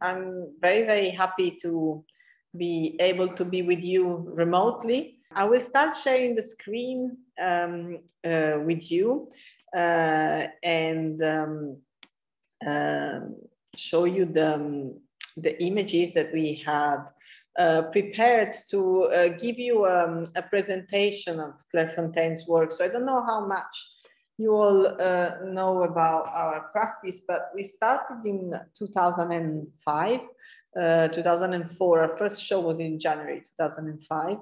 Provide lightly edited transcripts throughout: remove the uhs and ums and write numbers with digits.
I'm very, very happy to be able to be with you remotely. I will start sharing the screen with you and show you the images that we had prepared to give you a presentation of Clairefontaine's work. So I don't know how much you all know about our practice, but we started in 2005, 2004. Our first show was in January 2005.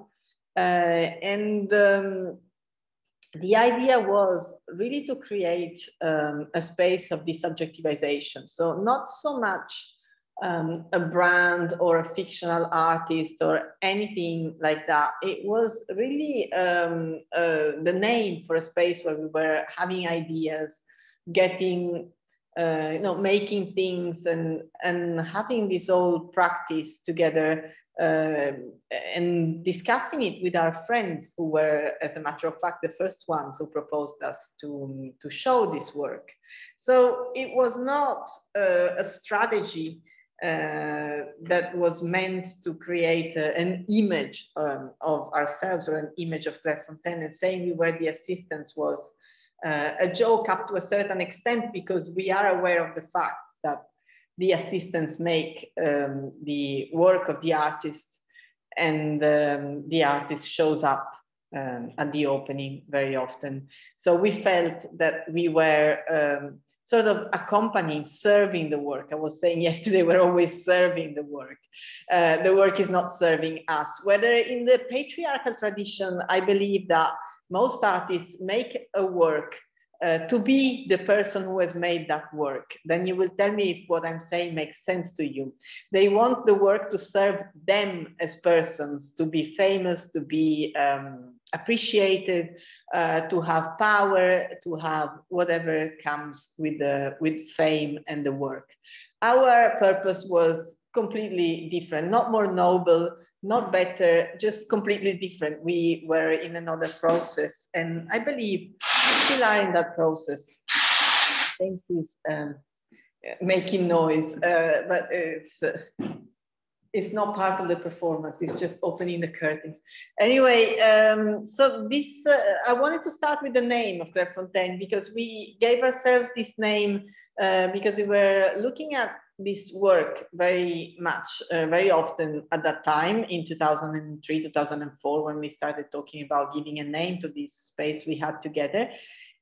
The idea was really to create a space of desubjectivization. So not so much a brand or a fictional artist or anything like that. It was really the name for a space where we were having ideas, getting, making things and having this whole practice together and discussing it with our friends who were, as a matter of fact, the first ones who proposed us to show this work. So it was not a strategy that was meant to create an image of ourselves or an image of Clairefontaine, and saying we were the assistants was a joke up to a certain extent, because we are aware of the fact that the assistants make the work of the artist, and the artist shows up at the opening very often. So we felt that we were sort of accompanying, serving the work. I was saying yesterday, we're always serving the work. The work is not serving us. Whether in the patriarchal tradition, I believe that most artists make a work to be the person who has made that work. Then you will tell me if what I'm saying makes sense to you. They want the work to serve them as persons, to be famous, to be appreciated, to have power, to have whatever comes with fame and the work. Our purpose was completely different, not more noble, not better, just completely different. We were in another process, and I believe we still are in that process. James is making noise, but it's not part of the performance. It's just opening the curtains. Anyway, so this, I wanted to start with the name of Clairefontaine, because we gave ourselves this name because we were looking at this work very much, very often at that time in 2003, 2004, when we started talking about giving a name to this space we had together.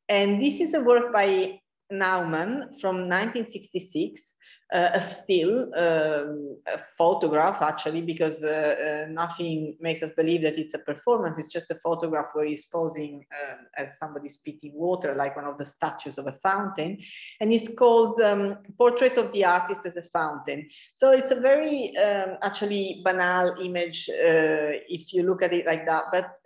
And this is a work by Naumann from 1966, a still, a photograph actually, because nothing makes us believe that it's a performance. It's just a photograph where he's posing as somebody spitting water, like one of the statues of a fountain. And it's called Portrait of the Artist as a Fountain. So it's a very actually banal image if you look at it like that. But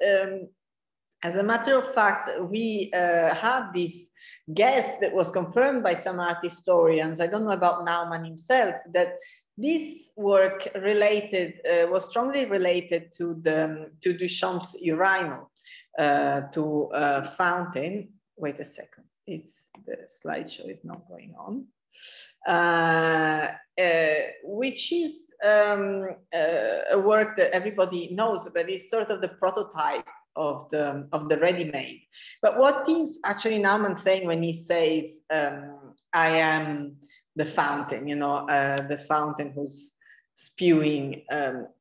as a matter of fact, we had this guess that was confirmed by some art historians. I don't know about Naumann himself, that this work was strongly related to Duchamp's urinal, to fountain. Wait a second, the slideshow is not going on. Which is a work that everybody knows, but it's sort of the prototype of the ready-made. But what is actually Naumann saying when he says, I am the fountain, the fountain who's spewing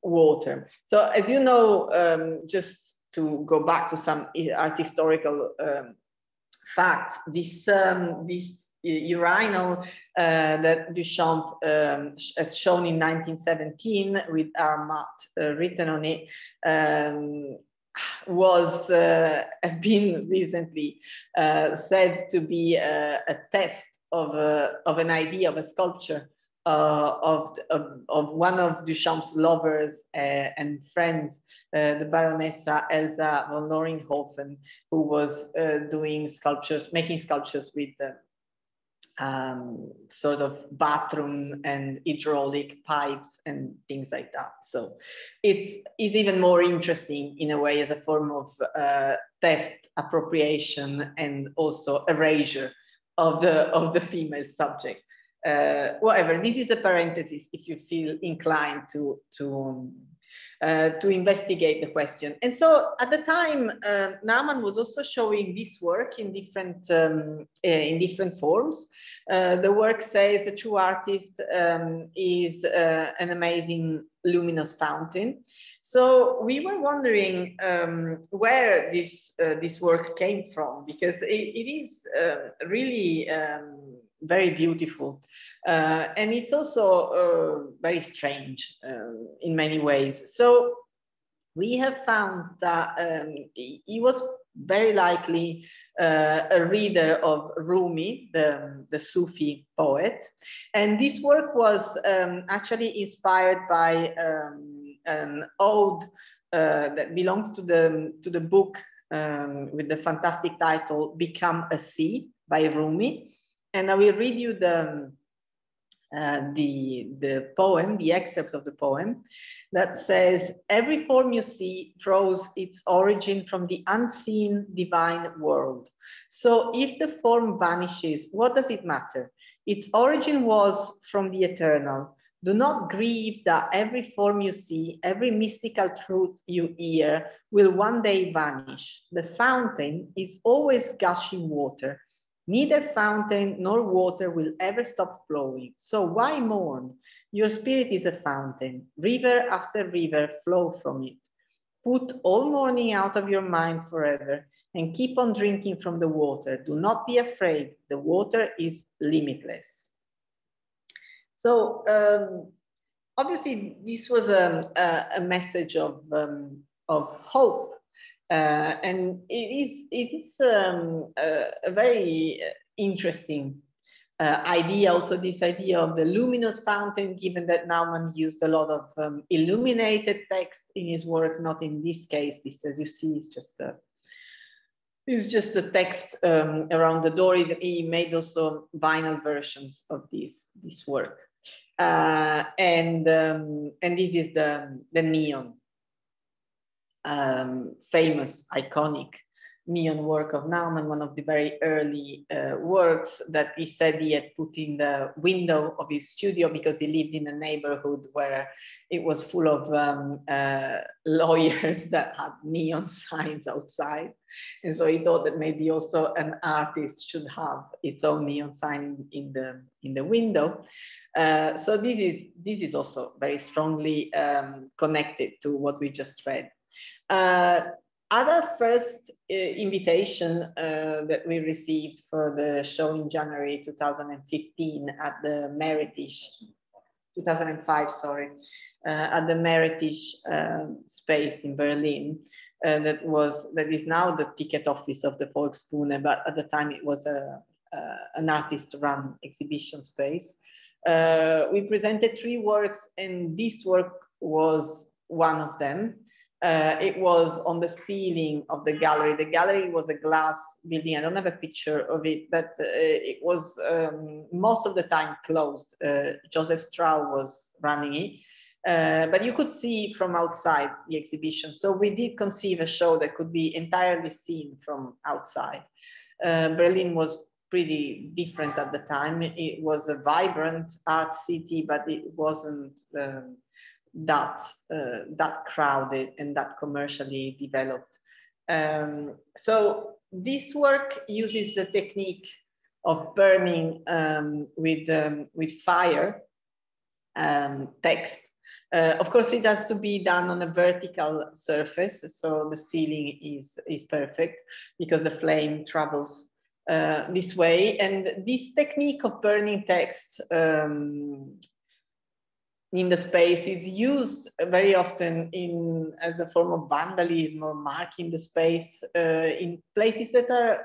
water. So as you know, just to go back to some art historical facts, this urinal that Duchamp has shown in 1917 with Armat written on it, has been recently said to be a theft of an idea of a sculpture of one of Duchamp's lovers and friends, the Baronessa Elsa von Loringhofen, who was making sculptures with sort of bathroom and hydraulic pipes and things like that. So it's even more interesting in a way as a form of theft, appropriation, and also erasure of the female subject. whatever. This is a parenthesis if you feel inclined to investigate the question. And so at the time, Naumann was also showing this work in different forms. The work says the true artist is an amazing luminous fountain. So we were wondering where this work came from, because it is really very beautiful. And it's also very strange in many ways. So we have found that he was very likely a reader of Rumi, the Sufi poet. And this work was actually inspired by an ode that belongs to the book with the fantastic title Become a Sea by Rumi. And I will read you the poem, the excerpt of the poem that says, every form you see draws its origin from the unseen divine world. So if the form vanishes, what does it matter? Its origin was from the eternal. Do not grieve that every form you see, every mystical truth you hear will one day vanish. The fountain is always gushing water. Neither fountain nor water will ever stop flowing. So why mourn? Your spirit is a fountain. River after river flow from it. Put all mourning out of your mind forever and keep on drinking from the water. Do not be afraid. The water is limitless. So obviously this was a message of hope. And it is a very interesting idea, also this idea of the luminous fountain, given that Naumann used a lot of illuminated text in his work. Not in this case, this, as you see, is just a text around the door. He made also vinyl versions of this work. And this is the neon. Famous, iconic neon work of Naumann, one of the very early works that he said he had put in the window of his studio because he lived in a neighborhood where it was full of lawyers that had neon signs outside. And so he thought that maybe also an artist should have its own neon sign in the window. So this is also very strongly connected to what we just read. Other first invitation that we received for the show in January 2015 at the Meritisch, 2005, sorry, at the Meritisch space in Berlin. That is now the ticket office of the Volksbühne, but at the time it was an artist-run exhibition space. We presented 3 works, and this work was one of them. It was on the ceiling of the gallery. The gallery was a glass building. I don't have a picture of it, but it was most of the time closed. Joseph Strauss was running it, but you could see from outside the exhibition. So we did conceive a show that could be entirely seen from outside. Berlin was pretty different at the time. It was a vibrant art city, but it wasn't that crowded and that commercially developed. So this work uses the technique of burning with fire text. Of course, it has to be done on a vertical surface, so the ceiling is perfect because the flame travels this way. And this technique of burning text in the space is used very often as a form of vandalism or marking the space in places that are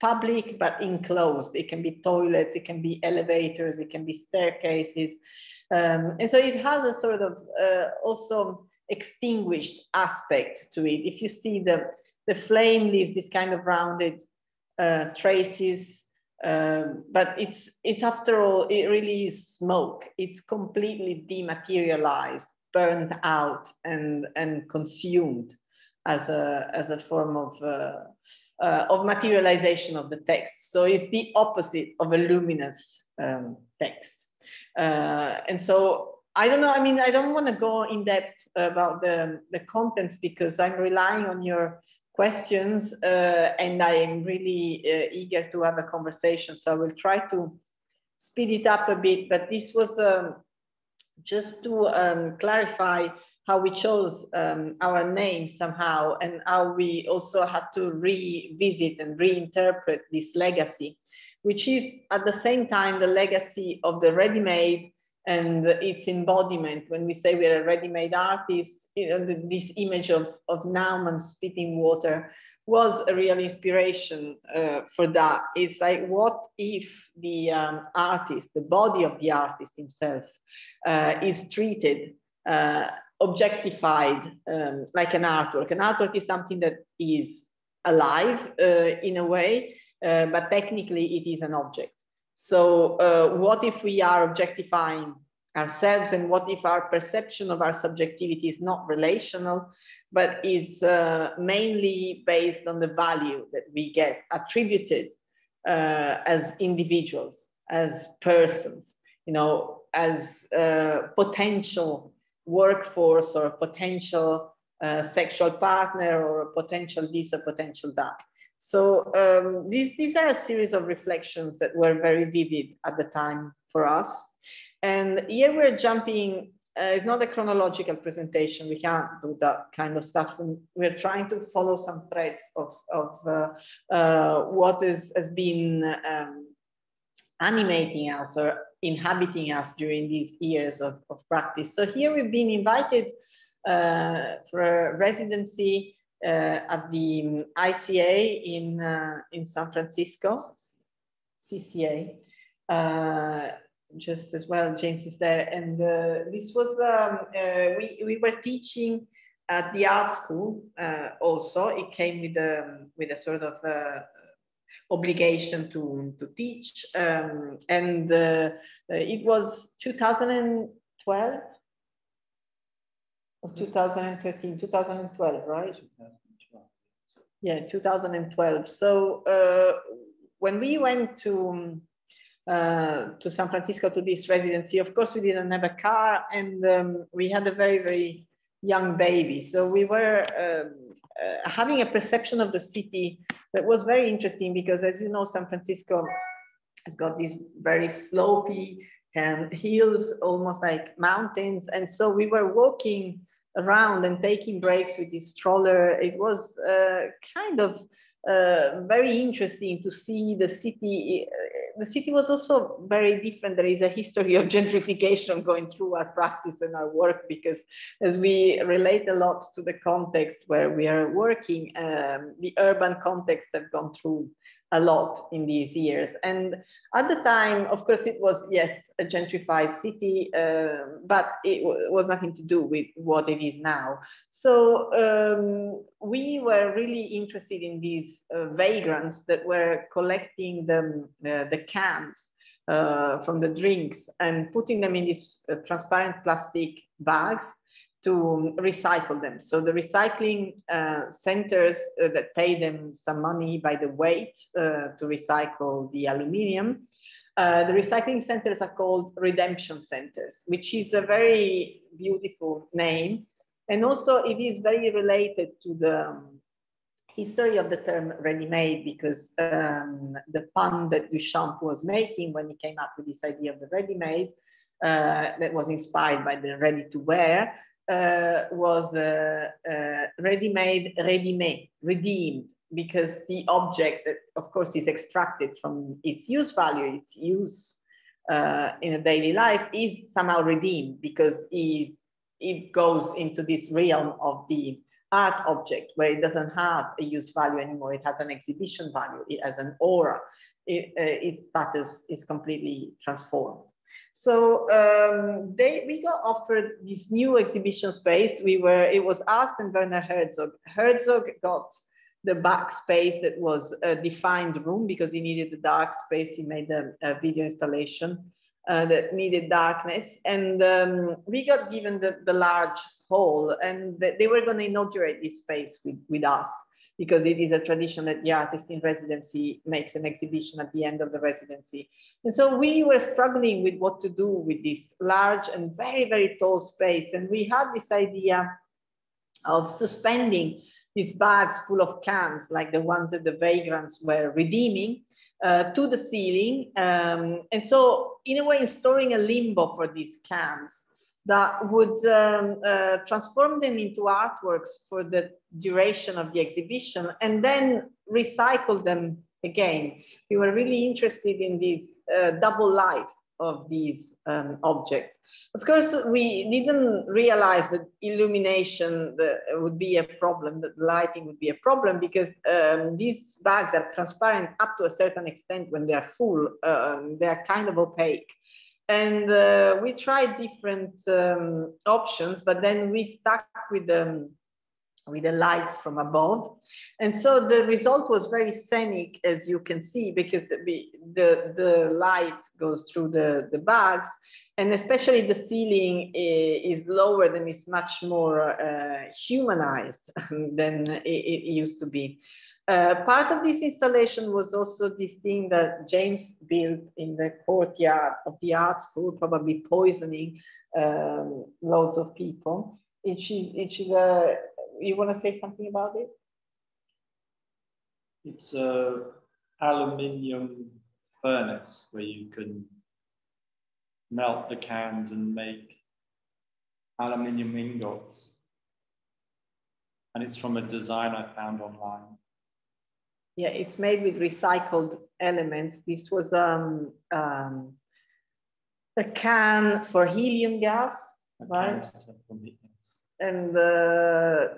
public but enclosed. It can be toilets, it can be elevators, it can be staircases. And so it has a sort of also extinguished aspect to it. If you see the flame leaves this kind of rounded traces, but it's after all, it really is smoke. It's completely dematerialized, burned out and consumed as a form of materialization of the text. So it's the opposite of a luminous text. And so I don't know, I mean, I don't want to go in depth about the contents because I'm relying on your questions and I am really eager to have a conversation. So I will try to speed it up a bit, but this was just to clarify how we chose our name somehow and how we also had to revisit and reinterpret this legacy, which is at the same time the legacy of the ready-made and its embodiment. When we say we're a ready-made artist, you know, this image of Naumann spitting water was a real inspiration for that. It's like, what if the artist, the body of the artist himself, is treated, objectified like an artwork. An artwork is something that is alive in a way, but technically it is an object. So what if we are objectifying ourselves, and what if our perception of our subjectivity is not relational, but is mainly based on the value that we get attributed as individuals, as persons, you know, as potential workforce or potential sexual partner or potential this or potential that. So these are a series of reflections that were very vivid at the time for us. And here we're jumping, it's not a chronological presentation. We can't do that kind of stuff. We're trying to follow some threads of what has been animating us or inhabiting us during these years of practice. So here we've been invited for a residency at the ICA in San Francisco, CCA, just as well, James is there. And this was, we were teaching at the art school also. It came with a sort of obligation to teach. And it was 2012 or 2013, 2012, right? 2012. Yeah, 2012. So when we went to San Francisco to this residency, of course, we didn't have a car, and we had a very, very young baby. So we were having a perception of the city that was very interesting because, as you know, San Francisco has got these very slopey hills, almost like mountains. And so we were walking around and taking breaks with this stroller. It was kind of very interesting to see the city. The city was also very different. There is a history of gentrification going through our practice and our work, because as we relate a lot to the context where we are working, the urban contexts have gone through a lot in these years. And at the time, of course, it was, yes, a gentrified city, but it was nothing to do with what it is now. So we were really interested in these vagrants that were collecting the cans from the drinks and putting them in these transparent plastic bags to recycle them. So the recycling centers that pay them some money by the weight to recycle the aluminium, the recycling centers are called redemption centers, which is a very beautiful name. And also it is very related to the history of the term ready-made, because the pun that Duchamp was making when he came up with this idea of the ready-made, that was inspired by the ready-to-wear, was ready-made, ready-made, redeemed, because the object that, of course, is extracted from its use value, its use in a daily life, is somehow redeemed, because it goes into this realm of the art object where it doesn't have a use value anymore. It has an exhibition value. It has an aura. Its status is completely transformed. So we got offered this new exhibition space. It was us and Werner Herzog. Herzog got the back space that was a defined room because he needed the dark space. He made a video installation that needed darkness. And we got given the large hall, and they were going to inaugurate this space with us, because it is a tradition that the artist in residency makes an exhibition at the end of the residency. And so we were struggling with what to do with this large and very, very tall space. And we had this idea of suspending these bags full of cans, like the ones that the vagrants were redeeming, to the ceiling. And so in a way, installing a limbo for these cans that would transform them into artworks for the duration of the exhibition, and then recycle them again. We were really interested in this double life of these objects. Of course, we didn't realize that illumination would be a problem, that lighting would be a problem, because these bags are transparent up to a certain extent. When they are full, they are kind of opaque. And we tried different options, but then we stuck with the lights from above. And so the result was very scenic, as you can see, because the light goes through the bags, and especially the ceiling is lowered and is much more humanized than it used to be. Part of this installation was also this thing that James built in the courtyard of the art school, probably poisoning loads of people. You want to say something about it? It's a aluminium furnace where you can melt the cans and make aluminium ingots. And it's from a design I found online. Yeah, it's made with recycled elements. This was a can for helium gas, right? And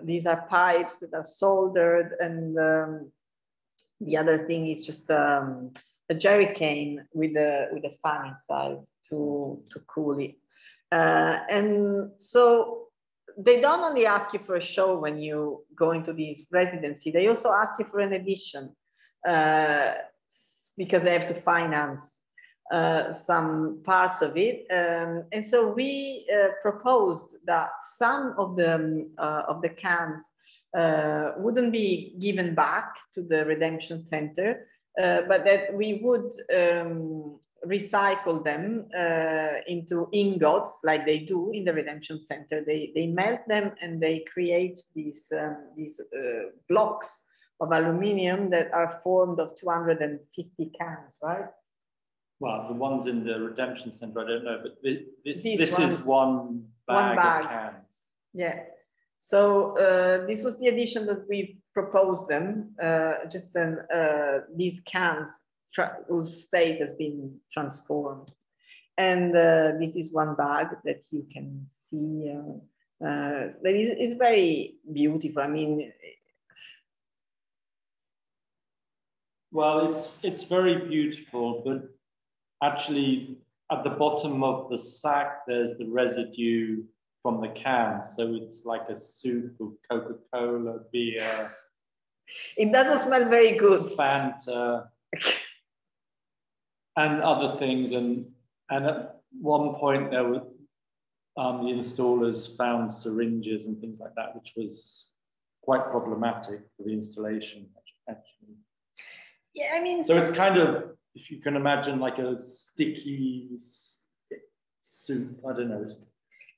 these are pipes that are soldered, and the other thing is just a jerry cane with a fan inside to cool it. And so they don't only ask you for a show when you go into this residency, they also ask you for an edition, because they have to finance some parts of it. And so we proposed that some of the cans wouldn't be given back to the Redemption Center, but that we would recycle them into ingots, like they do in the Redemption Center. They melt them and they create these blocks of aluminium that are formed of 250 cans, right? Well, the ones in the Redemption Center, I don't know, but this is one bag of cans. Yeah. So this was the edition that we proposed them, these cans whose state has been transformed. And this is one bag that you can see. That is very beautiful. I mean, well, it's very beautiful, but actually at the bottom of the sack, there's the residue from the cans. So it's like a soup of Coca-Cola, beer. It doesn't smell very good. Fanta. And other things, and at one point there were the installers found syringes and things like that, which was quite problematic for the installation, actually. Yeah, I mean, so it's kind of, if you can imagine, like a sticky soup. I don't know. It's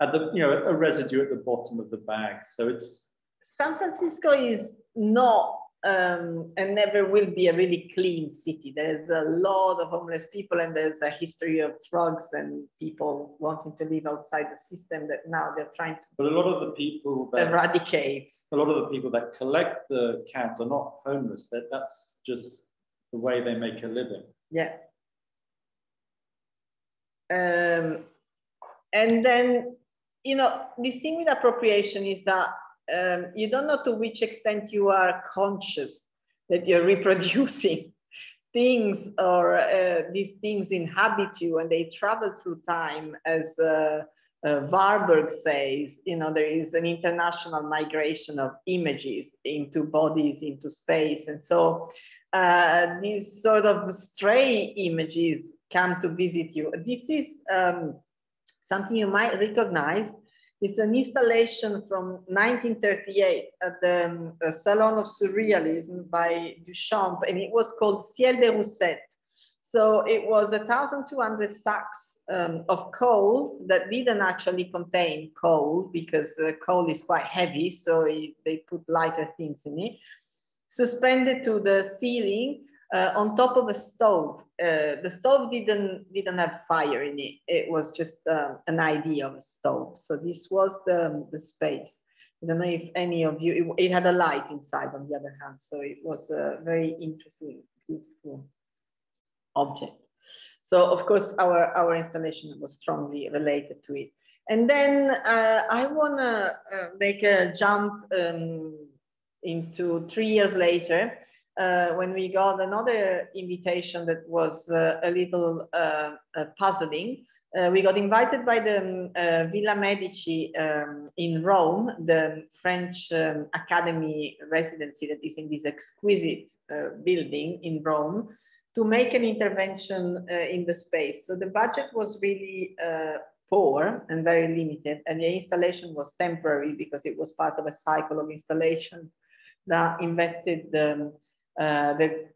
at the a residue at the bottom of the bag. So it's San Francisco is not. And never will be a really clean city. There's a lot of homeless people, and there's a history of drugs and people wanting to live outside the system that now they're trying to. But a lot of the people that eradicate. A lot of the people that collect the cans are not homeless. That's just the way they make a living. Yeah. And then this thing with appropriation is that. You don't know to which extent you are conscious that you're reproducing things, or these things inhabit you and they travel through time. As Warburg says, there is an international migration of images into bodies, into space. And so these sort of stray images come to visit you. This is something you might recognize. It's an installation from 1938 at the Salon of Surrealism by Duchamp, and it was called Ciel des Roussettes. So it was 1,200 sacks of coal that didn't actually contain coal, because coal is quite heavy, so they put lighter things in it, suspended to the ceiling on top of a stove. The stove didn't have fire in it. It was just an idea of a stove. So this was the space. I don't know if any of you, it had a light inside on the other hand. So it was a very interesting, beautiful object. So of course, our installation was strongly related to it. And then I wanna make a jump into 3 years later, when we got another invitation that was a little puzzling. We got invited by the Villa Medici in Rome, the French Academy residency that is in this exquisite building in Rome, to make an intervention in the space. So the budget was really poor and very limited, and the installation was temporary because it was part of a cycle of installation that invested the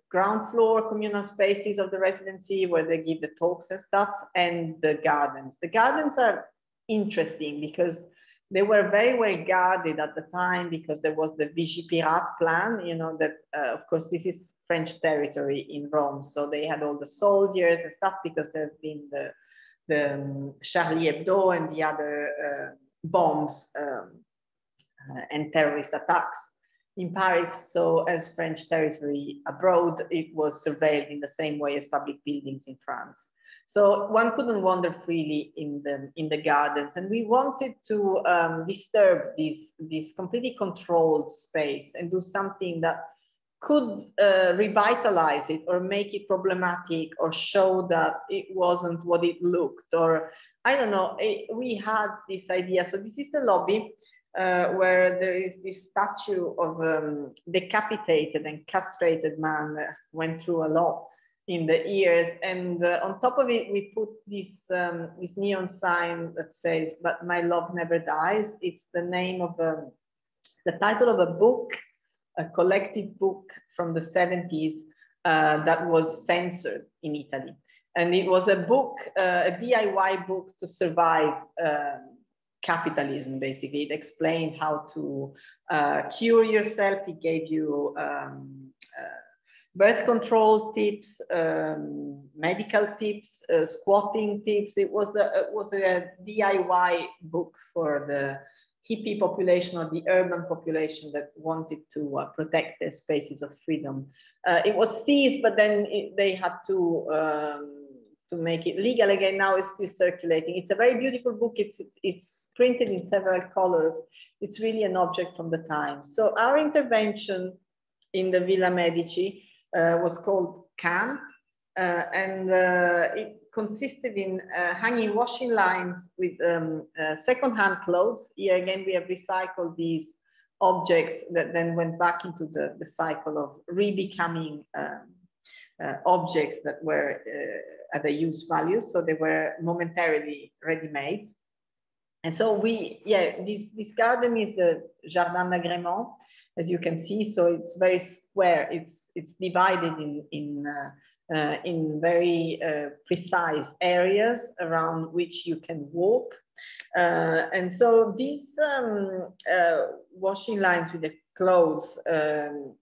ground floor communal spaces of the residency where they give the talks and stuff, and the gardens. The gardens are interesting because they were very well guarded at the time, because there was the Vigipirate plan, you know, that of course this is French territory in Rome. So they had all the soldiers and stuff, because there's been the Charlie Hebdo and the other bombs and terrorist attacks in Paris. So as French territory abroad, it was surveilled in the same way as public buildings in France. So one couldn't wander freely in the gardens. And we wanted to disturb this completely controlled space and do something that could revitalize it, or make it problematic, or show that it wasn't what it looked, or I don't know. We had this idea. So this is the lobby, where there is this statue of a decapitated and castrated man that went through a lot in the ears. And on top of it, we put this neon sign that says, "But my love never dies." It's the name of the title of a book, a collective book from the 70s that was censored in Italy. And it was a book, a DIY book to survive capitalism, basically. It explained how to cure yourself. It gave you birth control tips, medical tips, squatting tips. It was a DIY book for the hippie population, or the urban population that wanted to protect their spaces of freedom. It was seized, but then they had to make it legal again. Now it's still circulating. It's a very beautiful book. It's printed in several colors. It's really an object from the time. So our intervention in the Villa Medici was called Camp, and it consisted in hanging washing lines with secondhand clothes. Here again, we have recycled these objects that then went back into the cycle of re-becoming objects that were at a use value. So they were momentarily ready-made. And so this garden is the Jardin d'Agrément, as you can see. So it's very square. It's divided in very precise areas around which you can walk. And so these washing lines with the clothes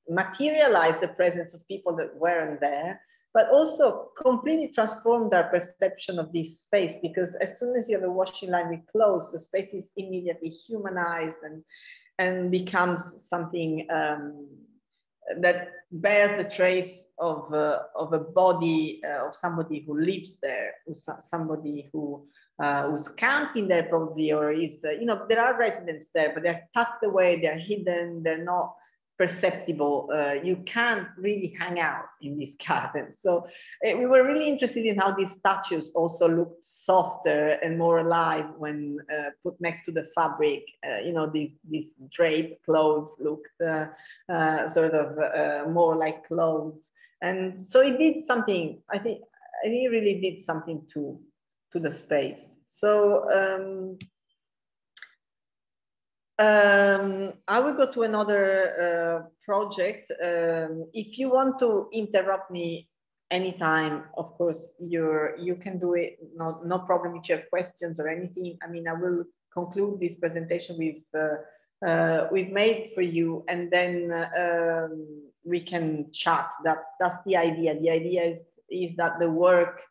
materialize the presence of people that weren't there, but also completely transformed our perception of this space, because as soon as you have a washing line with clothes, the space is immediately humanized and becomes something that bears the trace of a body of somebody who lives there, somebody who's camping there probably, or is, there are residents there, but they're tucked away, they're hidden, they're not perceptible. You can't really hang out in this garden. So we were really interested in how these statues also looked softer and more alive when put next to the fabric. These draped clothes looked sort of more like clothes. And so it did something, I think it really did something to the space. So I will go to another project. If you want to interrupt me anytime, of course, you can do it. No problem if you have questions or anything. I mean, I will conclude this presentation we've made for you, and then we can chat. That's the idea. The idea is that the work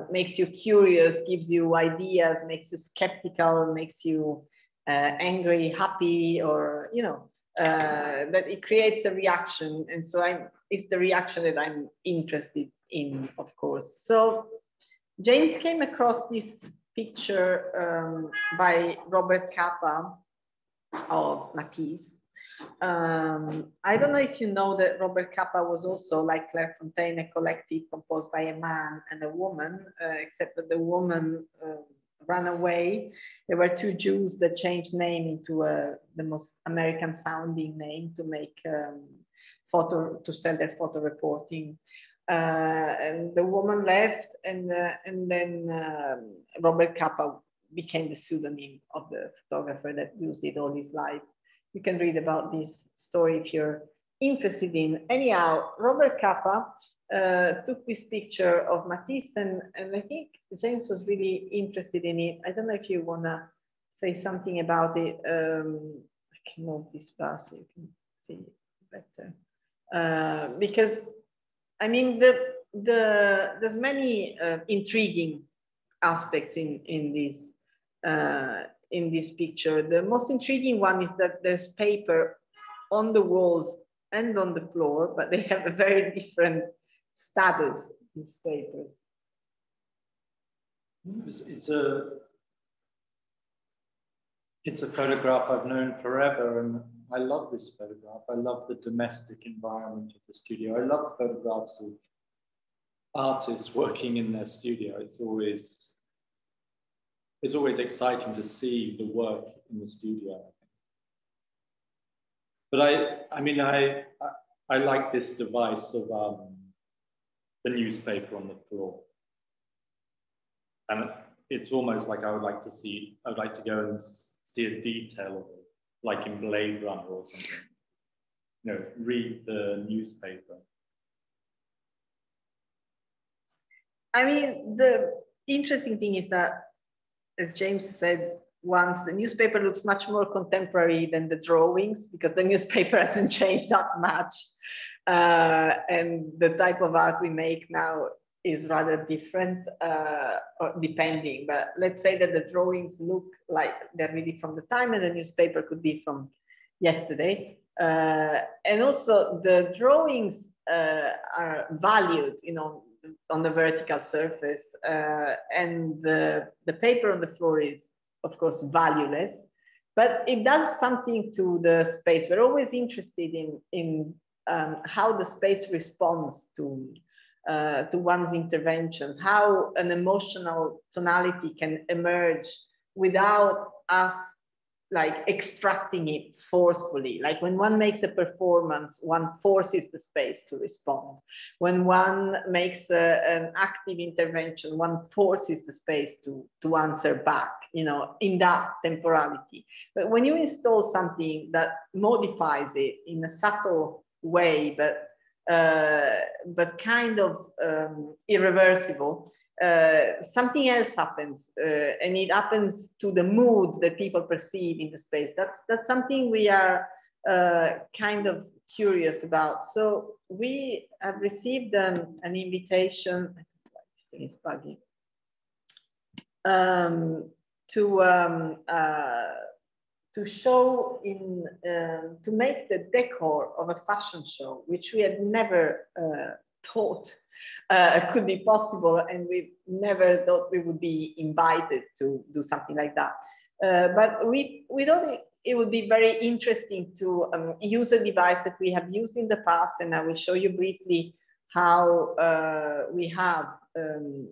makes you curious, gives you ideas, makes you skeptical, makes you angry, happy, or that it creates a reaction. And so it's the reaction that I'm interested in, of course. So James came across this picture by Robert Capa of Matisse. I don't know if you know that Robert Capa was also, like Clairefontaine, a collective composed by a man and a woman, except that the woman ran away. There were two Jews that changed name into the most American sounding name to make to sell their photo reporting. And the woman left, and then Robert Capa became the pseudonym of the photographer that used it all his life. You can read about this story if you're interested in. Anyhow, Robert Capa took this picture of Matisse, and I think James was really interested in it. I don't know if you want to say something about it. I can move this bar so you can see it better. Because, I mean, there's many intriguing aspects in this picture. The most intriguing one is that there's paper on the walls and on the floor, but they have a very different status, these papers. It's a photograph I've known forever, and I love this photograph. I love the domestic environment of the studio. I love photographs of artists working in their studio. It's always exciting to see the work in the studio. But I like this device of the newspaper on the floor. And it's almost like I'd like to go and see a detail of it, like in Blade Runner or something. Read the newspaper. I mean, the interesting thing is that, as James said once, the newspaper looks much more contemporary than the drawings, because the newspaper hasn't changed that much. And the type of art we make now is rather different, or depending. But let's say that the drawings look like they're really from the time, and the newspaper could be from yesterday. And also the drawings are valued, on the vertical surface, and the paper on the floor is, of course, valueless, but it does something to the space. We're always interested in how the space responds to one's interventions, how an emotional tonality can emerge without us like extracting it forcefully. Like when one makes a performance, one forces the space to respond. When one makes an active intervention, one forces the space to answer back, in that temporality. But when you install something that modifies it in a subtle way, but kind of irreversible, something else happens, and it happens to the mood that people perceive in the space. That's something we are kind of curious about. So we have received an invitation. This thing is bugging. To show to make the decor of a fashion show, which we had never thought could be possible, and we never thought we would be invited to do something like that. But we thought it would be very interesting to use a device that we have used in the past, and I will show you briefly how we have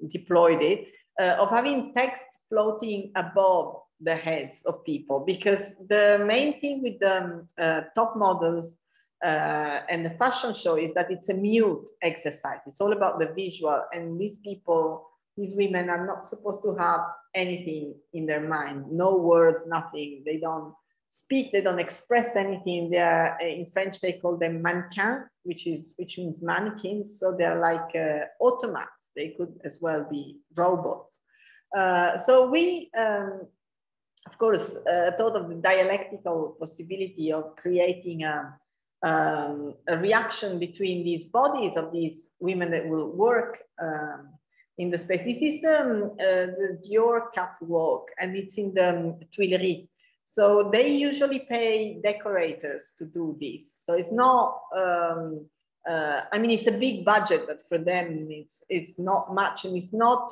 deployed it, of having text floating above the heads of people, because the main thing with the top models and the fashion show is that it's a mute exercise. It's all about the visual, and these women are not supposed to have anything in their mind, no words, nothing. They don't speak, they don't express anything. They are, in French, they call them mannequins, which means mannequins. So they're like automats. They could as well be robots. So we, of course, thought of the dialectical possibility of creating a reaction between these bodies of these women that will work in the space. This is the Dior catwalk, and it's in the Tuileries. So they usually pay decorators to do this. So it's not, I mean, it's a big budget, but for them, it's not much, and it's not,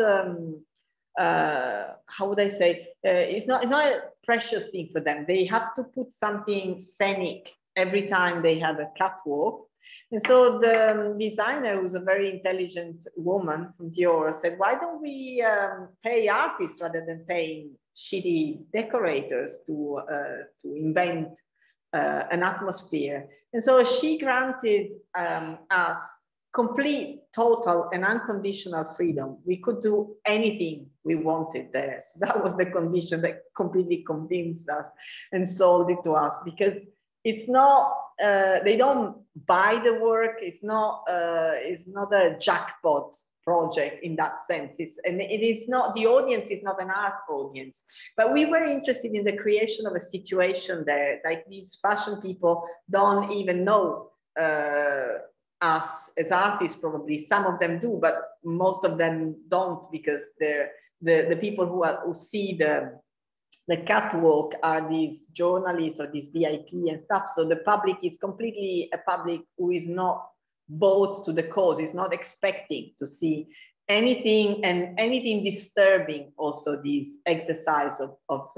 how would I say, it's not a precious thing for them. They have to put something scenic every time they have a catwalk. And so the designer, who's a very intelligent woman from Dior, said, why don't we pay artists rather than paying shitty decorators to invent an atmosphere? And so she granted us complete, total, and unconditional freedom. We could do anything we wanted there. So that was the condition that completely convinced us and sold it to us, because it's not, they don't buy the work. It's not a jackpot project in that sense. And it is not, the audience is not an art audience, but we were interested in the creation of a situation there. Like, these fashion people don't even know us as artists. Probably some of them do, but most of them don't, because they're the people who see the catwalk are these journalists or these VIP and stuff. So the public is completely a public who is not bought to the cause, is not expecting to see anything, and anything disturbing also this exercise of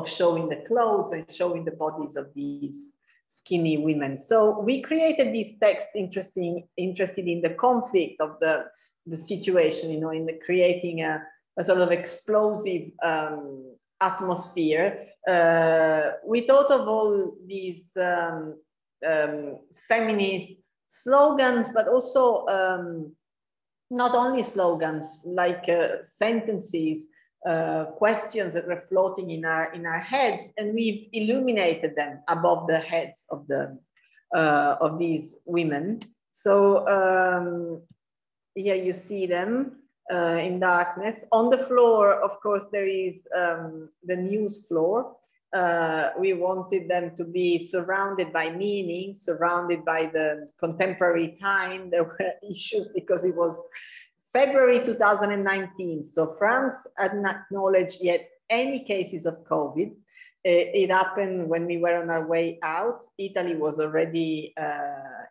showing the clothes and showing the bodies of these skinny women. So we created this text interested in the conflict of the situation, you know, in the creating a sort of explosive atmosphere. We thought of all these feminist slogans, but also not only slogans, like sentences, questions that were floating in our heads, and we've illuminated them above the heads of these women. So here you see them in darkness. On the floor, of course, there is the news floor. We wanted them to be surrounded by meaning, surrounded by the contemporary time. There were issues because it was February 2019. So France hadn't acknowledged yet any cases of COVID. It happened when we were on our way out. Italy was already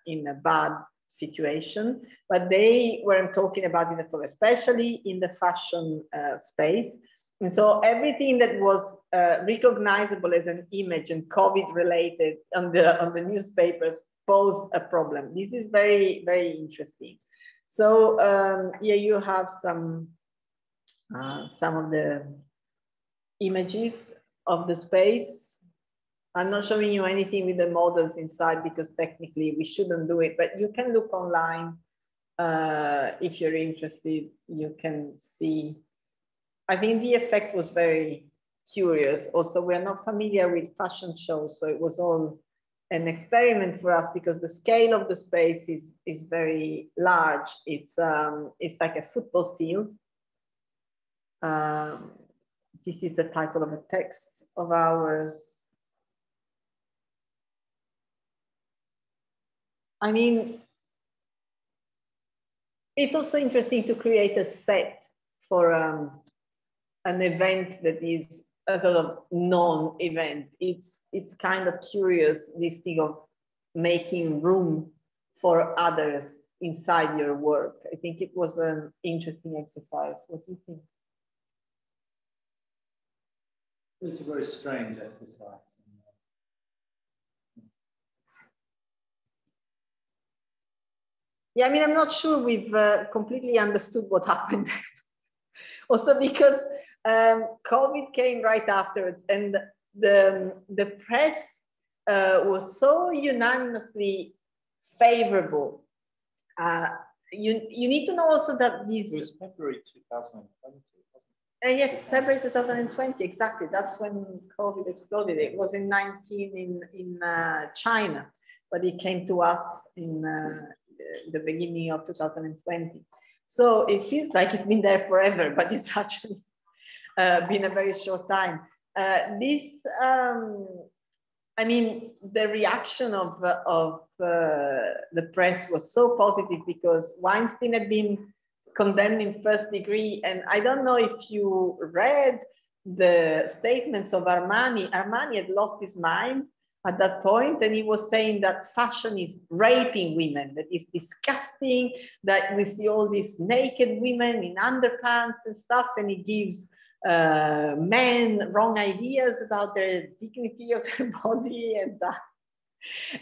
in a bad situation, but they weren't talking about it at all, especially in the fashion space. And so everything that was recognizable as an image and COVID related on the newspapers posed a problem. This is very, very interesting. So here you have some of the images of the space. I'm not showing you anything with the models inside because technically we shouldn't do it, but you can look online if you're interested. You can see. I think the effect was very curious. Also, we're not familiar with fashion shows, so it was all an experiment for us because the scale of the space is very large. It's like a football field. This is the title of a text of ours. I mean, it's also interesting to create a set for an event that is a sort of non-event. It's kind of curious, this thing of making room for others inside your work. I think it was an interesting exercise. What do you think? It's a very strange exercise. Yeah, I mean, I'm not sure we've completely understood what happened. Also because COVID came right afterwards, and the press was so unanimously favorable. You need to know also that these... It was February 2020. Yeah, February 2020, exactly. That's when COVID exploded. It was in 19 in China, but it came to us in the beginning of 2020. So it feels like it's been there forever, but it's actually been a very short time. I mean, the reaction of the press was so positive because Weinstein had been condemned in first degree. And I don't know if you read the statements of Armani. Armani had lost his mind at that point, and he was saying that fashion is raping women, that is disgusting, that we see all these naked women in underpants and stuff, and he gives men wrong ideas about the dignity of their body,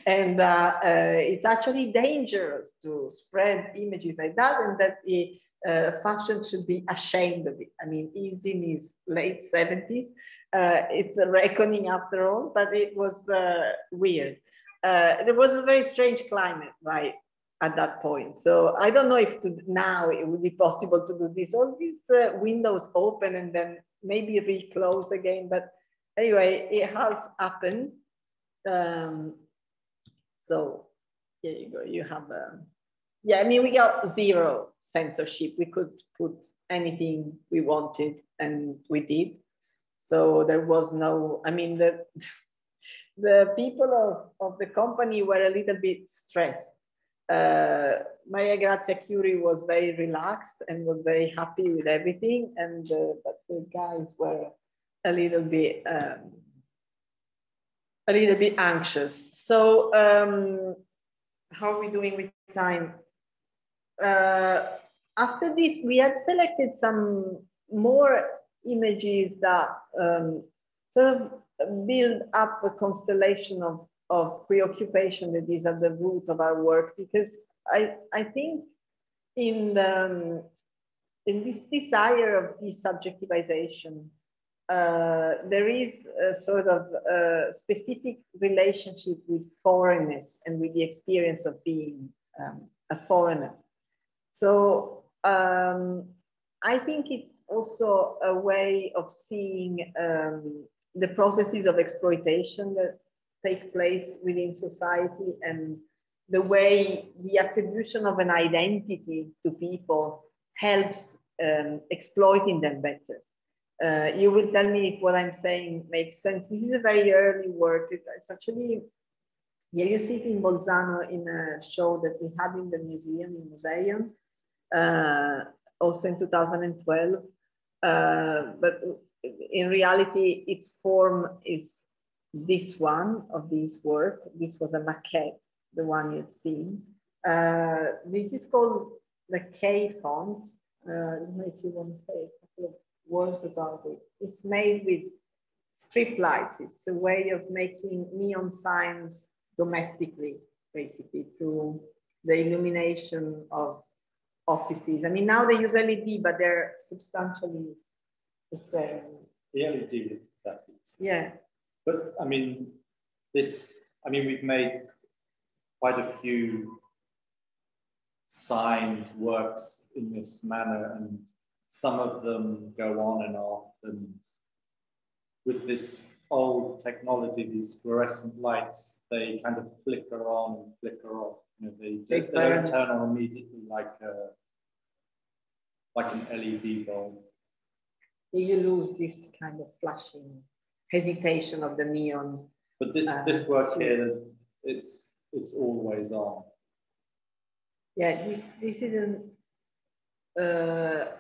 and it's actually dangerous to spread images like that, and that the fashion should be ashamed of it. I mean, he's in his late 70s. It's a reckoning after all, but it was weird. There was a very strange climate, right, at that point. So I don't know if now it would be possible to do this. All these windows open and then maybe reclose again. But anyway, it has happened. So here you go. You have yeah, I mean, we got zero censorship. We could put anything we wanted and we did. So there was no, I mean, the people of the company were a little bit stressed. Maria Grazia Curie was very relaxed and was very happy with everything. And but the guys were a little bit anxious. So how are we doing with time? After this, we had selected some more images that sort of build up a constellation of preoccupation that is at the root of our work, because I think in this desire of desubjectivization, there is a sort of specific relationship with foreignness and with the experience of being a foreigner. So I think it's also a way of seeing the processes of exploitation that take place within society, and the way the attribution of an identity to people helps exploiting them better. You will tell me if what I'm saying makes sense. This is a very early work. It's actually, here you see it in Bolzano in a show that we had in the museum, also in 2012. But in reality, its form is this one of this work. This was a maquette, the one you've seen. This is called the K font. I don't know if you want to say a couple of words about it. It's made with strip lights. It's a way of making neon signs domestically, basically, through the illumination of offices. I mean, now they use LED, but they're substantially the same. The LED is exactly the same. Yeah. But I mean, we've made quite a few signs, works in this manner, and some of them go on and off. And with this old technology, these fluorescent lights, they kind of flicker on and flicker off. You know, they don't turn on immediately like an LED bulb. You lose this kind of flashing hesitation of the neon. But this work here, it's always on. Yeah, this isn't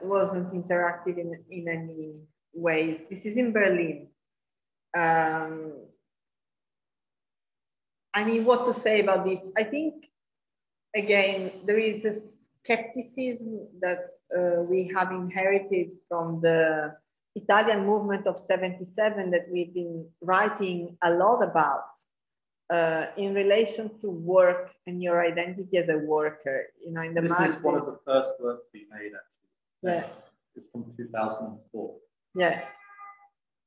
wasn't interactive in any ways. This is in Berlin. I mean, what to say about this? I think, again, there is a skepticism that we have inherited from the Italian movement of '77 that we've been writing a lot about in relation to work and your identity as a worker. You know, in the This is one of the first works we made, actually. Yeah. It's from 2004. Yeah.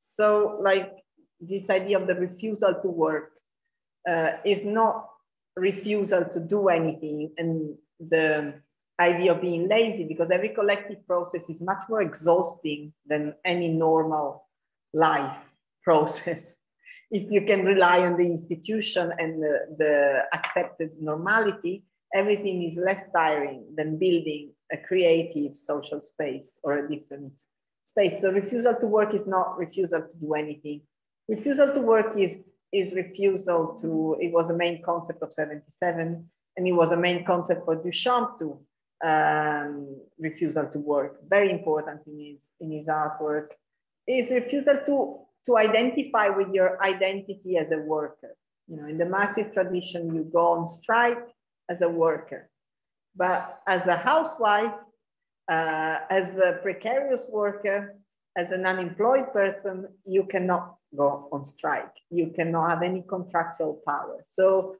So, like, this idea of the refusal to work is not refusal to do anything, and the idea of being lazy, because every collective process is much more exhausting than any normal life process. If you can rely on the institution and the accepted normality, everything is less tiring than building a creative social space or a different space. So refusal to work is not refusal to do anything. Refusal to work is refusal to, it was a main concept of 77, and it was a main concept for Duchamp too, refusal to work, very important in his artwork, is refusal to identify with your identity as a worker. You know, in the Marxist tradition, you go on strike as a worker, but as a housewife, as a precarious worker, as an unemployed person, you cannot go on strike. You cannot have any contractual power. So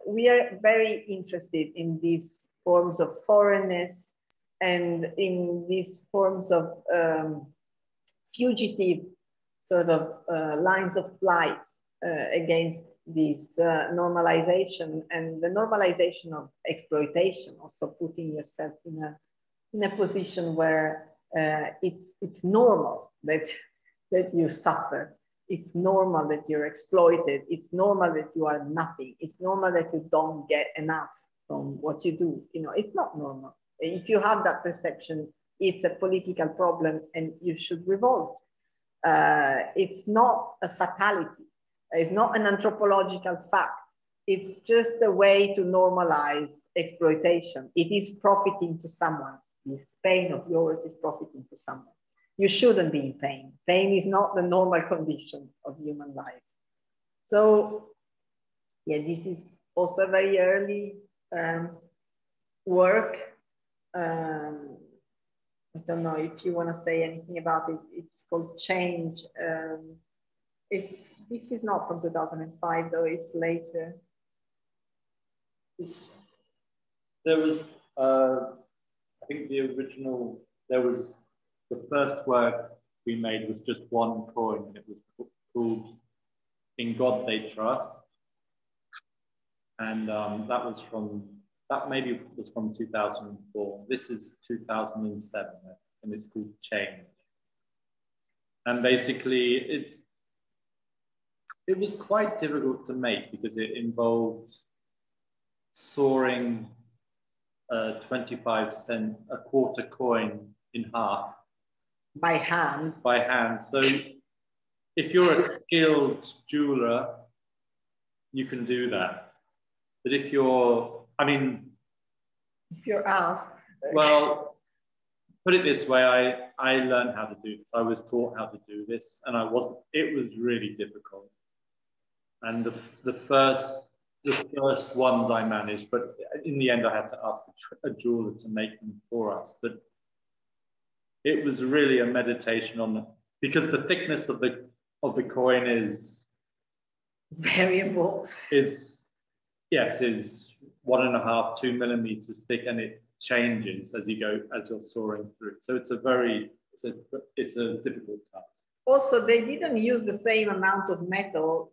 we are very interested in these forms of foreignness and in these forms of fugitive sort of lines of flight against this normalization and the normalization of exploitation, also putting yourself in a position where it's normal that you suffer. It's normal that you're exploited. It's normal that you are nothing. It's normal that you don't get enough from what you do. You know, it's not normal. If you have that perception, it's a political problem and you should revolt. It's not a fatality. It's not an anthropological fact. It's just a way to normalize exploitation. It is profiting to someone. This pain of yours is profiting to someone. You shouldn't be in pain. Pain is not the normal condition of human life. So, yeah, this is also a very early work. I don't know if you want to say anything about it. It's called Change. This is not from 2005, though. It's later. There was, I think the original, the first work we made was just one coin. It was called In God They Trust. And that maybe was from 2004. This is 2007, and it's called Change. And basically, it was quite difficult to make because it involved sawing a 25-cent, a quarter coin in half. By hand. By hand. So if you're a skilled jeweler, you can do that. But if you're, if you're asked. Well, put it this way, I learned how to do this. I was taught how to do this, and it was really difficult. And the first ones I managed, but in the end I had to ask a jeweler to make them for us. But it was really a meditation on because the thickness of the coin is variable. Is 1.5, 2 millimeters thick, and it changes as you're soaring through. So it's a difficult task. Also, they didn't use the same amount of metal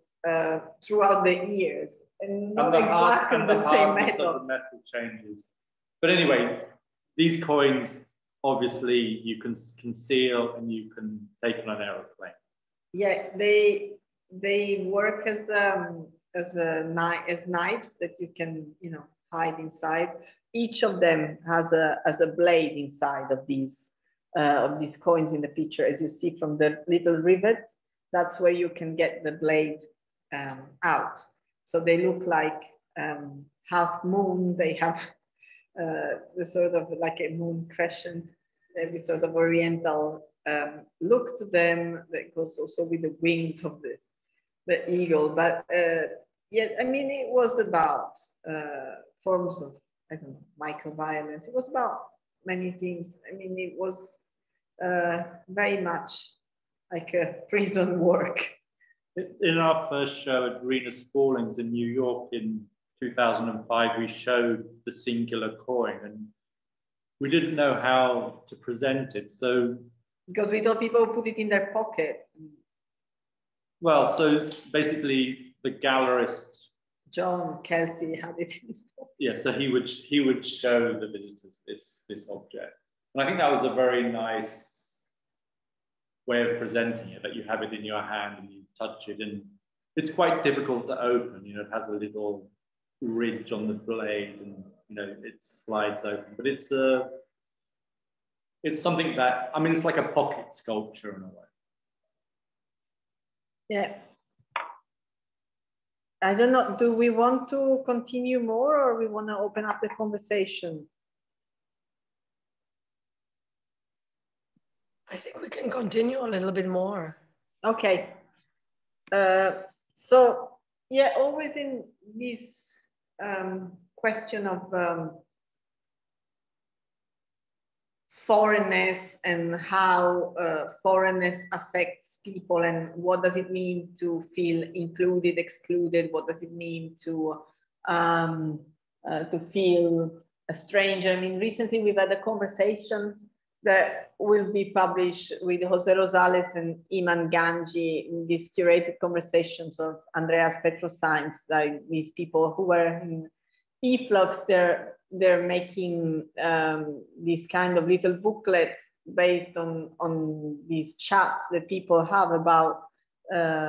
throughout the years, and not exactly the same metal. Of the metal changes. But anyway, these coins obviously you can conceal and you can take on an aeroplane. Yeah, they work as knives that you can hide inside. Each of them has a blade inside of these coins in the picture, as you see from the little rivet. That's where you can get the blade out. So they look like half moon. They have the sort of like a moon crescent, every sort of oriental look to them that goes also with the wings of the eagle. But it was about forms of, microviolence. It was about many things. It was very much like a prison work. In our first show at Rena Spallings in New York in 2005, we showed the singular coin, and we didn't know how to present it. So because we thought people would put it in their pocket. Well, so basically the gallerists John Kelsey had it in his book. Yeah, so he would show the visitors this object. And I think that was a very nice way of presenting it, that you have it in your hand and you touch it, and it's quite difficult to open. You know, it has a little ridge on the blade, and you know it slides open. But it's something that, I mean, it's like a pocket sculpture in a way. Yeah. I don't know, do we want to continue more, or we want to open up the conversation? I think we can continue a little bit more. Okay. So, yeah, always in this question of foreignness and how foreignness affects people, and what does it mean to feel included, excluded? What does it mean to feel a stranger? I mean, recently we've had a conversation that will be published with Jose Rosales and Iman Ganji in these curated conversations of Andreas Petrosainz, like these people who were in eFlux. They're making these kind of little booklets based on these chats that people have about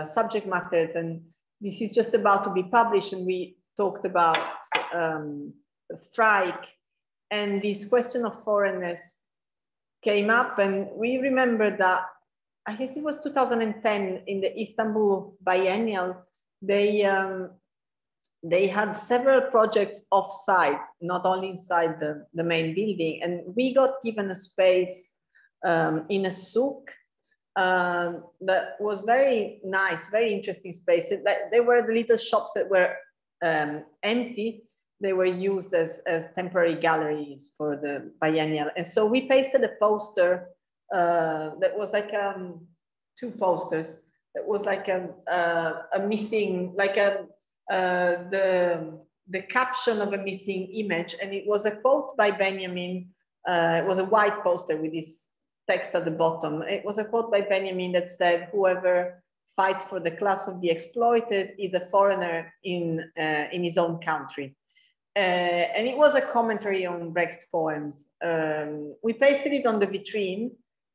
subject matters, and this is just about to be published. And we talked about strike, and this question of foreignness came up, and we remember that, I guess it was 2010 in the Istanbul Biennial, they had several projects off-site, not only inside the main building. And we got given a space in a souk that was very nice, very interesting space. They were the little shops that were empty. They were used as temporary galleries for the biennial. And so we pasted a poster that was like two posters. That was like a missing, like the caption of a missing image. And it was a quote by Benjamin. It was a white poster with this text at the bottom. It was a quote by Benjamin that said, "Whoever fights for the class of the exploited is a foreigner in his own country." And it was a commentary on Brecht's poems. We pasted it on the vitrine,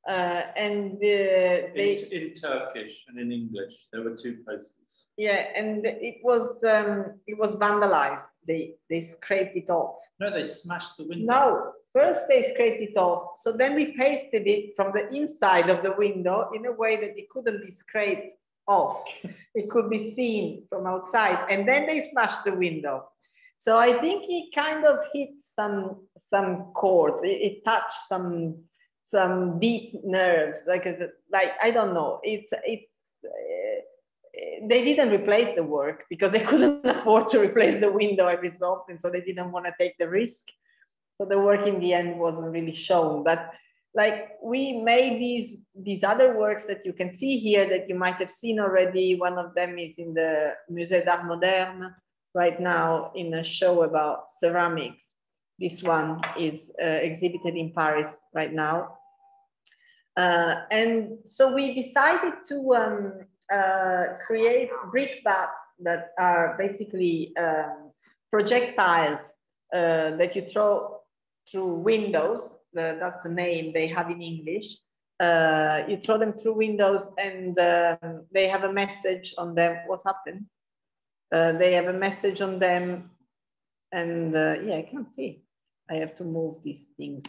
and in Turkish and in English, there were two posters. Yeah, and it was vandalized. They scraped it off. No, they smashed the window. No, first they scraped it off. So then we pasted it from the inside of the window in a way that it couldn't be scraped off. It could be seen from outside, and then they smashed the window. So I think it kind of hit some chords. It touched some deep nerves. Like I don't know. They didn't replace the work because they couldn't afford to replace the window every so often, so they didn't want to take the risk. So the work in the end wasn't really shown. But like we made these other works that you can see here that you might have seen already. One of them is in the Musée d'Art Moderne right now in a show about ceramics. This one is exhibited in Paris right now. And so we decided to create brickbats that are basically projectiles that you throw through windows. That's the name they have in English. You throw them through windows, and they have a message on them. What happened? They have a message on them, and yeah, I can't see. I have to move these things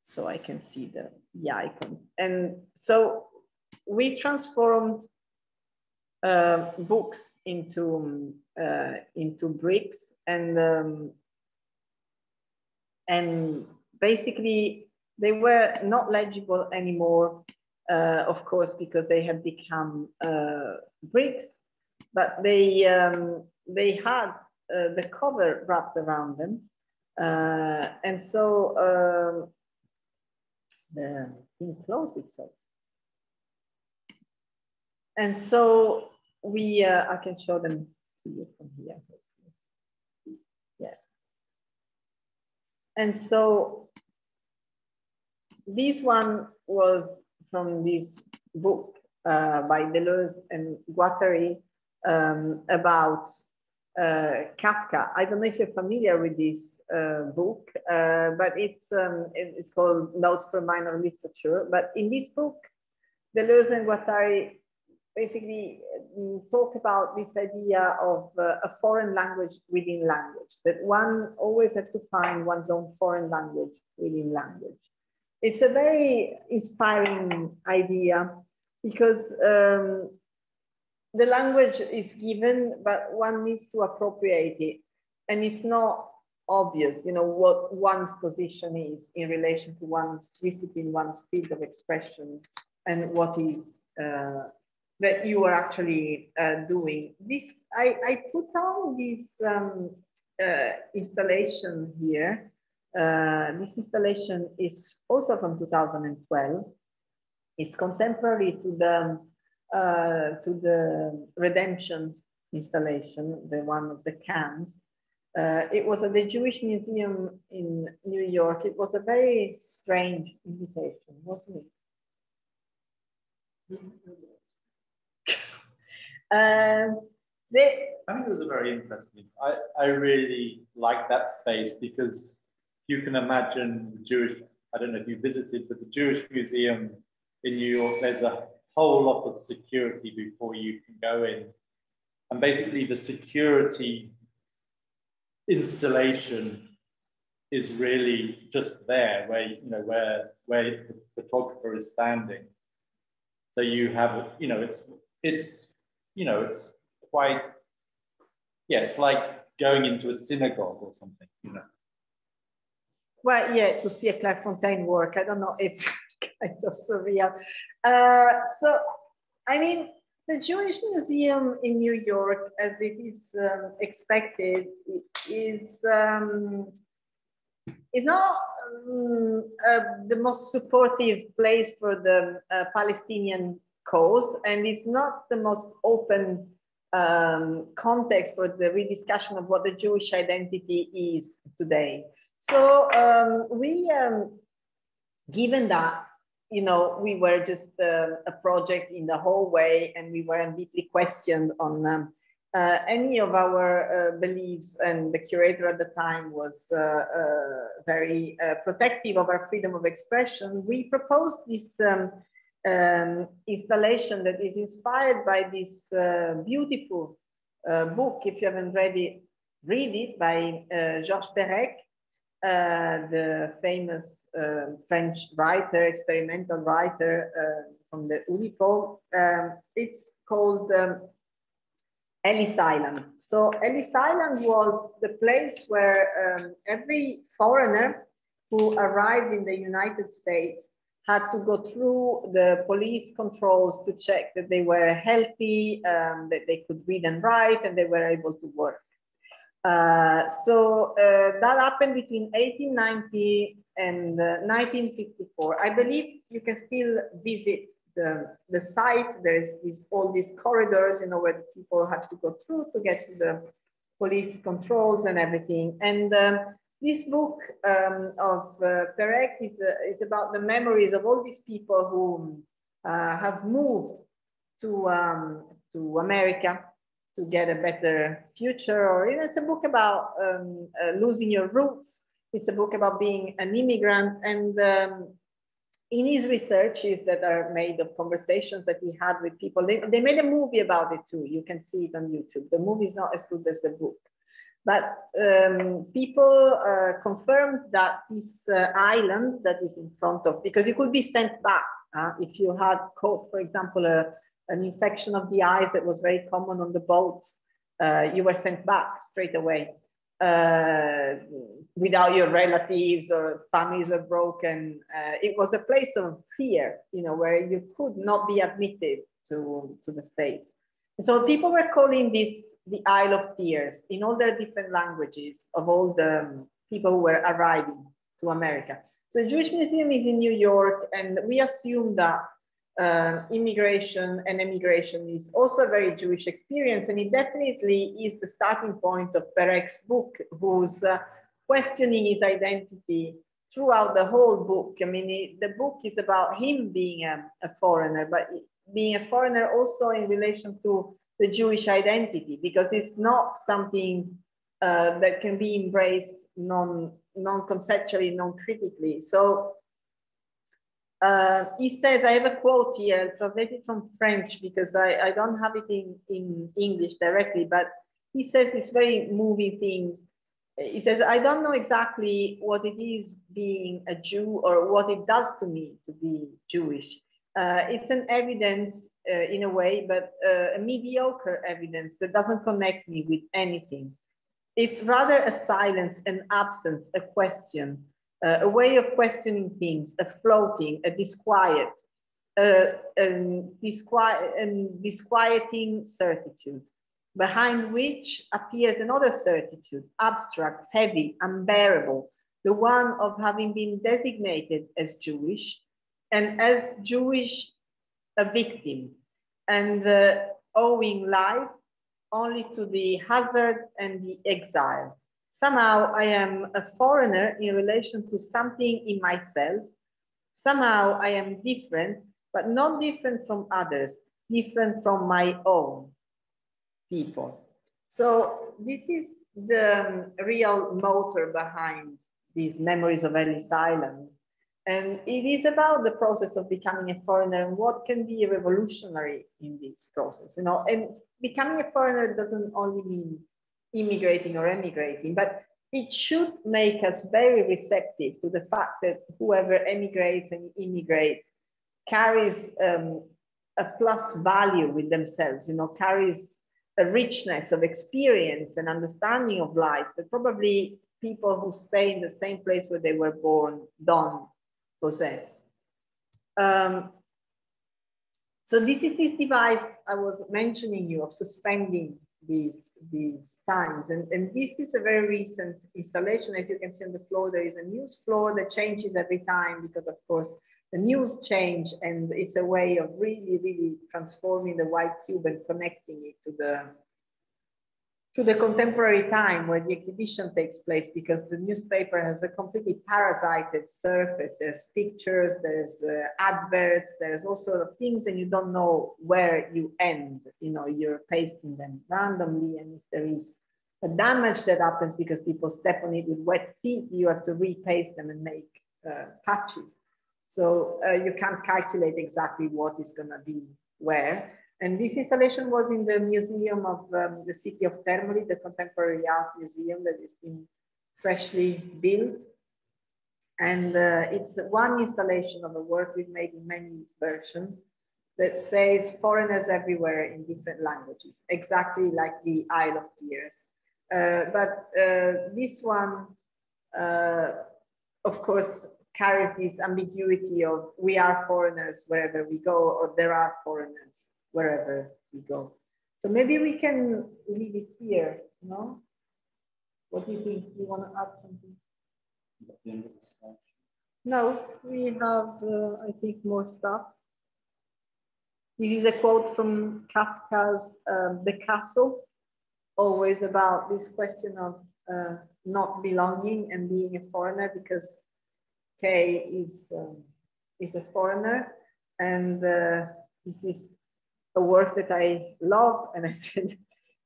so I can see the icons. And so we transformed books into bricks, and basically they were not legible anymore, of course, because they had become bricks. But they had the cover wrapped around them, and so the thing closed itself. And so we, I can show them to you from here. Yeah. And so this one was from this book by Deleuze and Guattari, about Kafka. I don't know if you're familiar with this book, but it's called Notes for Minor Literature. But in this book, Deleuze and Guattari basically talk about this idea of a foreign language within language, that one always has to find one's own foreign language within language. It's a very inspiring idea because the language is given, but one needs to appropriate it. And it's not obvious, you know, what one's position is in relation to one's discipline, one's field of expression, and what is that you are actually doing. This, I put on this installation here. This installation is also from 2012. It's contemporary to the Redemption installation, the one of the cans. It was at the Jewish Museum in New York. It was a very strange invitation, wasn't it? I think it was a very interesting. I really like that space because you can imagine the Jewish, I don't know if you visited, but the Jewish Museum in New York, there's a whole lot of security before you can go in. And basically the security installation is really just there where, you know, where the photographer is standing. So you have, you know, it's quite, yeah, it's like going into a synagogue or something, you know. Well, yeah, to see a Clairefontaine work, I don't know, it's kind of surreal. So, I mean, the Jewish Museum in New York, as it is expected, is not the most supportive place for the Palestinian cause, and it's not the most open context for the rediscussion of what the Jewish identity is today. So given that, you know, we were just a project in the hallway and we weren't deeply questioned on any of our beliefs, and the curator at the time was very protective of our freedom of expression, we proposed this installation that is inspired by this beautiful book. If you haven't read it, by Georges Perec, the famous French writer, experimental writer from the Oulipo. It's called Ellis Island. So Ellis Island was the place where every foreigner who arrived in the United States had to go through the police controls to check that they were healthy, that they could read and write, and they were able to work. So that happened between 1890 and 1954. I believe you can still visit the site. There's all these corridors, you know, where people had to go through to get to the police controls and everything. And this book of Perec is about the memories of all these people who have moved to America to get a better future. Or, you know, it's a book about losing your roots. It's a book about being an immigrant. And in his researches that are made of conversations that he had with people, they made a movie about it too. You can see it on YouTube. The movie is not as good as the book. But people confirmed that this island that is in front of, because you could be sent back if you had caught, for example, an infection of the eyes that was very common on the boat, you were sent back straight away without your relatives, or families were broken. It was a place of fear, you know, where you could not be admitted to the States. And so people were calling this the Isle of Tears in all their different languages of all the people who were arriving to America. So the Jewish Museum is in New York, and we assume that immigration and emigration is also a very Jewish experience, and it definitely is the starting point of Perec's book, who's questioning his identity throughout the whole book. I mean, the book is about him being a foreigner, but being a foreigner also in relation to the Jewish identity, because it's not something that can be embraced non-conceptually, non-critically. So he says, I have a quote here, I'll translate it from French because I don't have it in English directly, but he says this very moving things. He says, I don't know exactly what it is being a Jew or what it does to me to be Jewish. It's an evidence in a way, but a mediocre evidence that doesn't connect me with anything. It's rather a silence, an absence, a question, a way of questioning things, a floating, a disquiet, disquieting certitude, behind which appears another certitude, abstract, heavy, unbearable, the one of having been designated as Jewish, and as Jewish, a victim, and owing life only to the hazard and the exile. Somehow I am a foreigner in relation to something in myself. Somehow I am different, but not different from others, different from my own people. So this is the real motor behind these memories of Ellis Island. And it is about the process of becoming a foreigner and what can be revolutionary in this process, you know. And becoming a foreigner doesn't only mean immigrating or emigrating, but it should make us very receptive to the fact that whoever emigrates and immigrates carries a plus value with themselves, you know, carries a richness of experience and understanding of life that probably people who stay in the same place where they were born don't possess. So this is this device I was mentioning you of suspending these signs. And this is a very recent installation. As you can see on the floor, there is a news floor that changes every time because, of course, the news change, and it's a way of really, really transforming the white cube and connecting it to the contemporary time where the exhibition takes place, because the newspaper has a completely parasited surface. There's pictures, there's adverts, there's all sort of things, and you don't know where you end. You know, you're pasting them randomly, and if there is a damage that happens because people step on it with wet feet, you have to repaste them and make patches. So you can't calculate exactly what is going to be where. And this installation was in the museum of the city of Termoli, the Contemporary Art Museum that has been freshly built. And it's one installation of a work we've made in many versions that says foreigners everywhere in different languages, exactly like the Isle of Tears. But this one, of course, carries this ambiguity of we are foreigners wherever we go, or there are foreigners wherever we go. So maybe we can leave it here, no? What do you think? You want to add something? No, we have, I think, more stuff. This is a quote from Kafka's The Castle, always about this question of not belonging and being a foreigner, because Kay is a foreigner, and this is a work that I love, and I said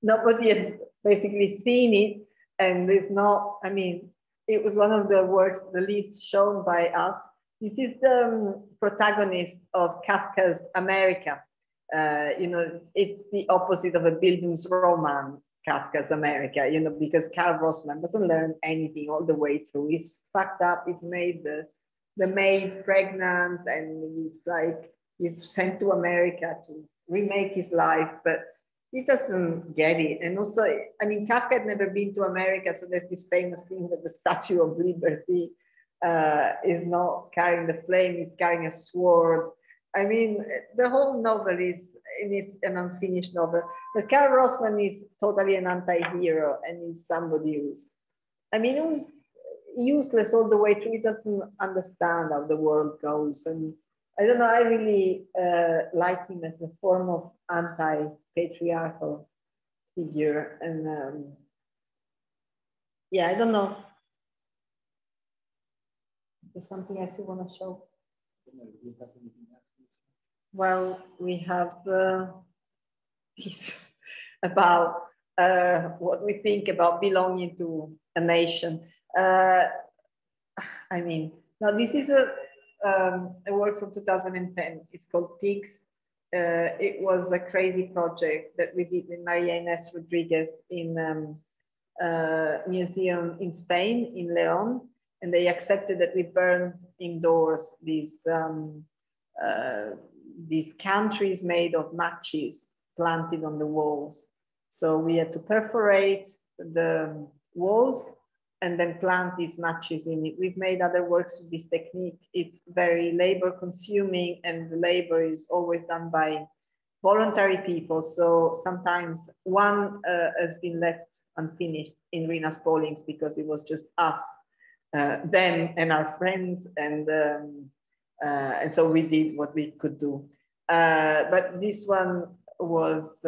nobody has basically seen it, and there's not, I mean, it was one of the works the least shown by us. This is the protagonist of Kafka's America. You know, it's the opposite of a Bildungsroman, Kafka's America, you know, because Karl Rossmann doesn't learn anything all the way through. He's fucked up, he's made the maid pregnant, and he's sent to America to remake his life, but he doesn't get it. And also, I mean, Kafka had never been to America, so there's this famous thing that the Statue of Liberty is not carrying the flame, he's carrying a sword. I mean, the whole novel is an unfinished novel. But Karl Rossmann is totally an anti-hero, and he's somebody who's, I mean, it was useless all the way through. He doesn't understand how the world goes. And I don't know, I really like him as a form of anti-patriarchal figure. And yeah, I don't know. Is there something else you want to show? Well, we have this about what we think about belonging to a nation. I mean, now this is a work from 2010. It's called Pigs. It was a crazy project that we did with Maria Ines Rodriguez in museum in Spain, in León, and they accepted that we burned indoors these countries made of matches planted on the walls. So we had to perforate the walls and then plant these matches in it. We've made other works with this technique. It's very labor consuming, and the labor is always done by voluntary people. So sometimes one has been left unfinished in Rina Spallings because it was just us, them and our friends. And so we did what we could do. But this one was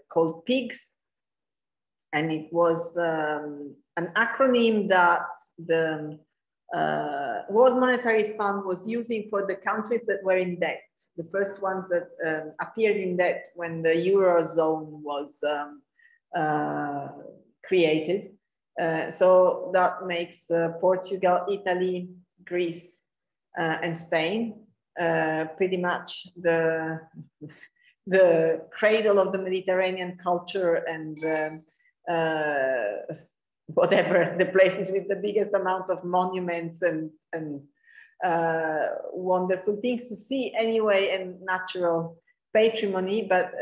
called Pigs. And it was an acronym that the World Monetary Fund was using for the countries that were in debt. The first ones that appeared in debt when the Eurozone was created. So that makes Portugal, Italy, Greece, and Spain pretty much the cradle of the Mediterranean culture and whatever, the places with the biggest amount of monuments and wonderful things to see anyway, and natural patrimony. But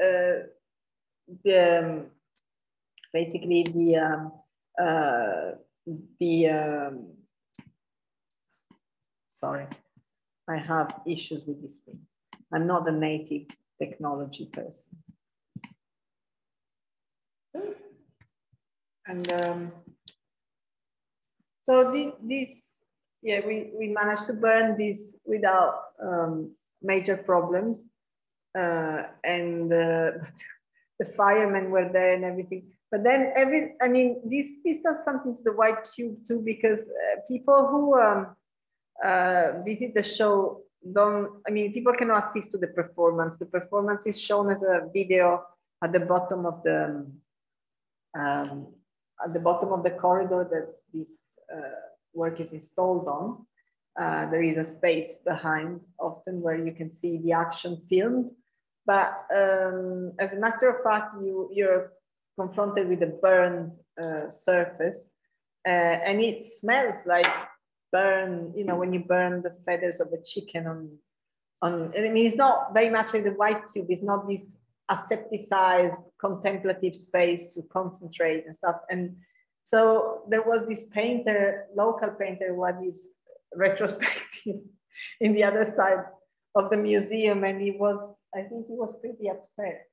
basically sorry, I have issues with this thing. I'm not a native technology person. And so this, yeah, we managed to burn this without major problems. And the firemen were there and everything. But then I mean, this does something to the White Cube too, because people who visit the show people cannot assist to the performance. The performance is shown as a video at the bottom of the corridor that this work is installed on. There is a space behind often where you can see the action filmed. But as a matter of fact, you're confronted with a burned surface, and it smells like burn, you know, when you burn the feathers of a chicken on, I mean, it's not very much like the White Cube. It's not this asepticized contemplative space to concentrate and stuff. And so there was this painter, local painter, what is retrospective in the other side of the museum, and I think he was pretty upset.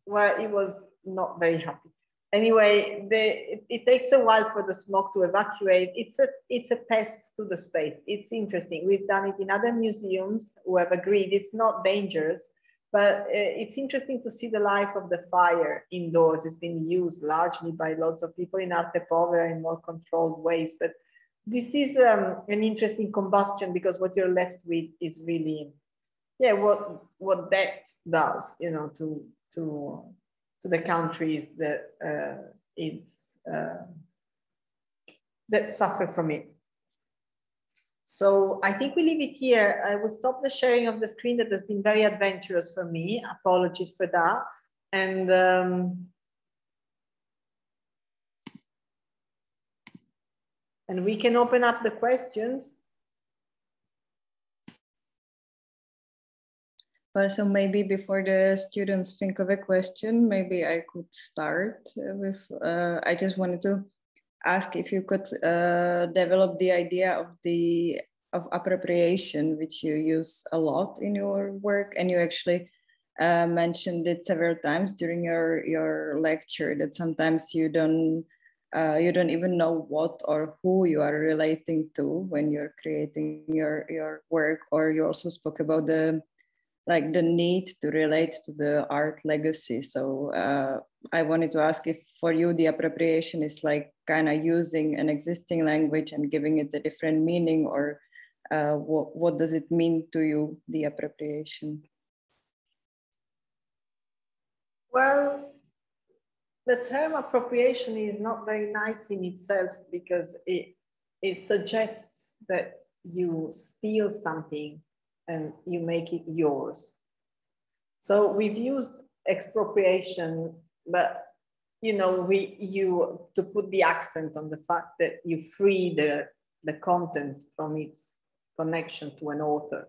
Well, he was not very happy. Anyway, it takes a while for the smoke to evacuate. It's a pest to the space. It's interesting. We've done it in other museums who have agreed it's not dangerous, but it's interesting to see the life of the fire indoors. It's been used largely by lots of people in arte povera in more controlled ways. But this is an interesting combustion, because what you're left with is really, yeah, what that does, you know, to the countries that that suffer from it. So I think we leave it here. I will stop the sharing of the screen. That has been very adventurous for me. Apologies for that. And we can open up the questions. So maybe before the students think of a question, maybe I could start with, I just wanted to ask if you could develop the idea of appropriation, which you use a lot in your work, and you actually mentioned it several times during your lecture, that sometimes you don't even know what or who you are relating to when you're creating your work. Or you also spoke about the need to relate to the art legacy. So I wanted to ask if for you the appropriation is like kind of using an existing language and giving it a different meaning, or what does it mean to you, the appropriation? Well, the term appropriation is not very nice in itself because it suggests that you steal something and you make it yours. So we've used expropriation, but you know, to put the accent on the fact that you free the content from its connection to an author,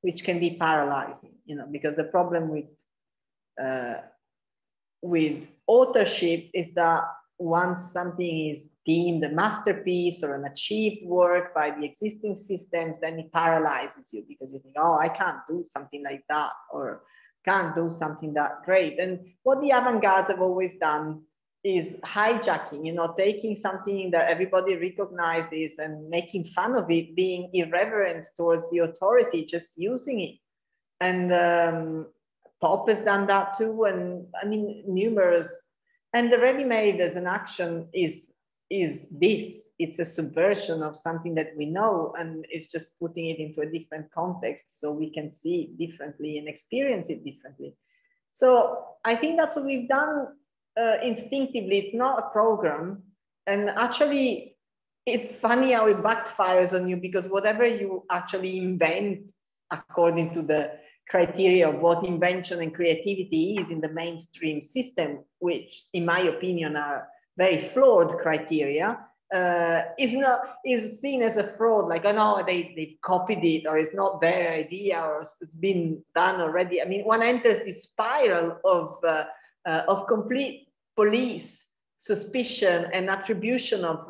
which can be paralyzing, you know, because the problem with authorship is that once something is deemed a masterpiece or an achieved work by the existing systems, then it paralyzes you because you think, oh, I can't do something like that, or can't do something that great. And what the avant-garde have always done is hijacking, you know, taking something that everybody recognizes and making fun of it, being irreverent towards the authority, just using it. And pop has done that too, and I mean, numerous. And the ready-made as an action is this. It's a subversion of something that we know, and it's just putting it into a different context so we can see it differently and experience it differently. So I think that's what we've done instinctively. It's not a program. And actually, it's funny how it backfires on you, because whatever you actually invent according to the criteria of what invention and creativity is in the mainstream system, which in my opinion are very flawed criteria, is seen as a fraud, like, oh no, they've copied it, or it's not their idea, or it's been done already. I mean, one enters this spiral of complete police suspicion and attribution of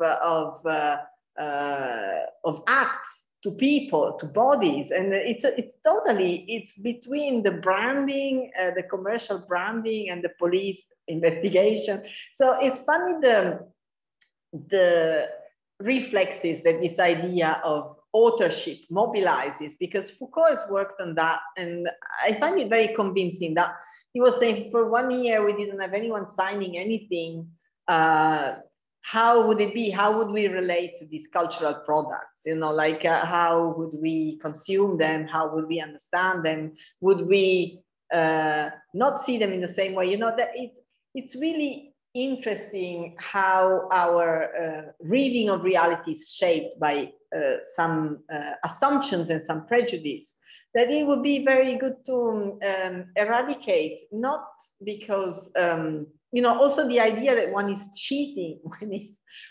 acts to people, to bodies. And it's between the branding, the commercial branding, and the police investigation. So it's funny the reflexes that this idea of authorship mobilizes, because Foucault has worked on that. And I find it very convincing that he was saying, for 1 year, we didn't have anyone signing anything. How would it be? How would we relate to these cultural products? You know, like how would we consume them? How would we understand them? Would we not see them in the same way? You know, that it's really interesting how our reading of reality is shaped by some assumptions and some prejudice that it would be very good to eradicate, not because you know, also the idea that one is cheating when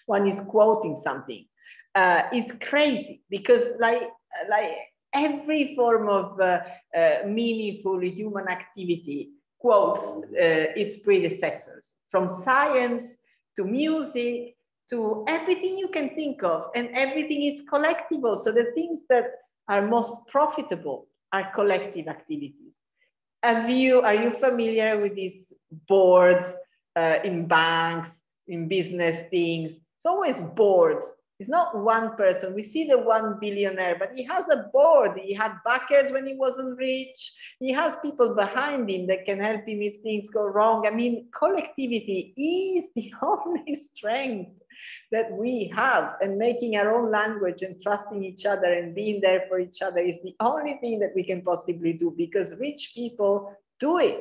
one is quoting something is crazy, because like every form of meaningful human activity quotes its predecessors, from science to music to everything you can think of, and everything is collectible. So the things that are most profitable are collective activities. Are you familiar with these boards in banks, in business things? It's always boards. It's not one person. We see the one billionaire, but he has a board. He had backers when he wasn't rich. He has people behind him that can help him if things go wrong. I mean, collectivity is the only strength that we have, and making our own language and trusting each other and being there for each other is the only thing that we can possibly do, because rich people do it.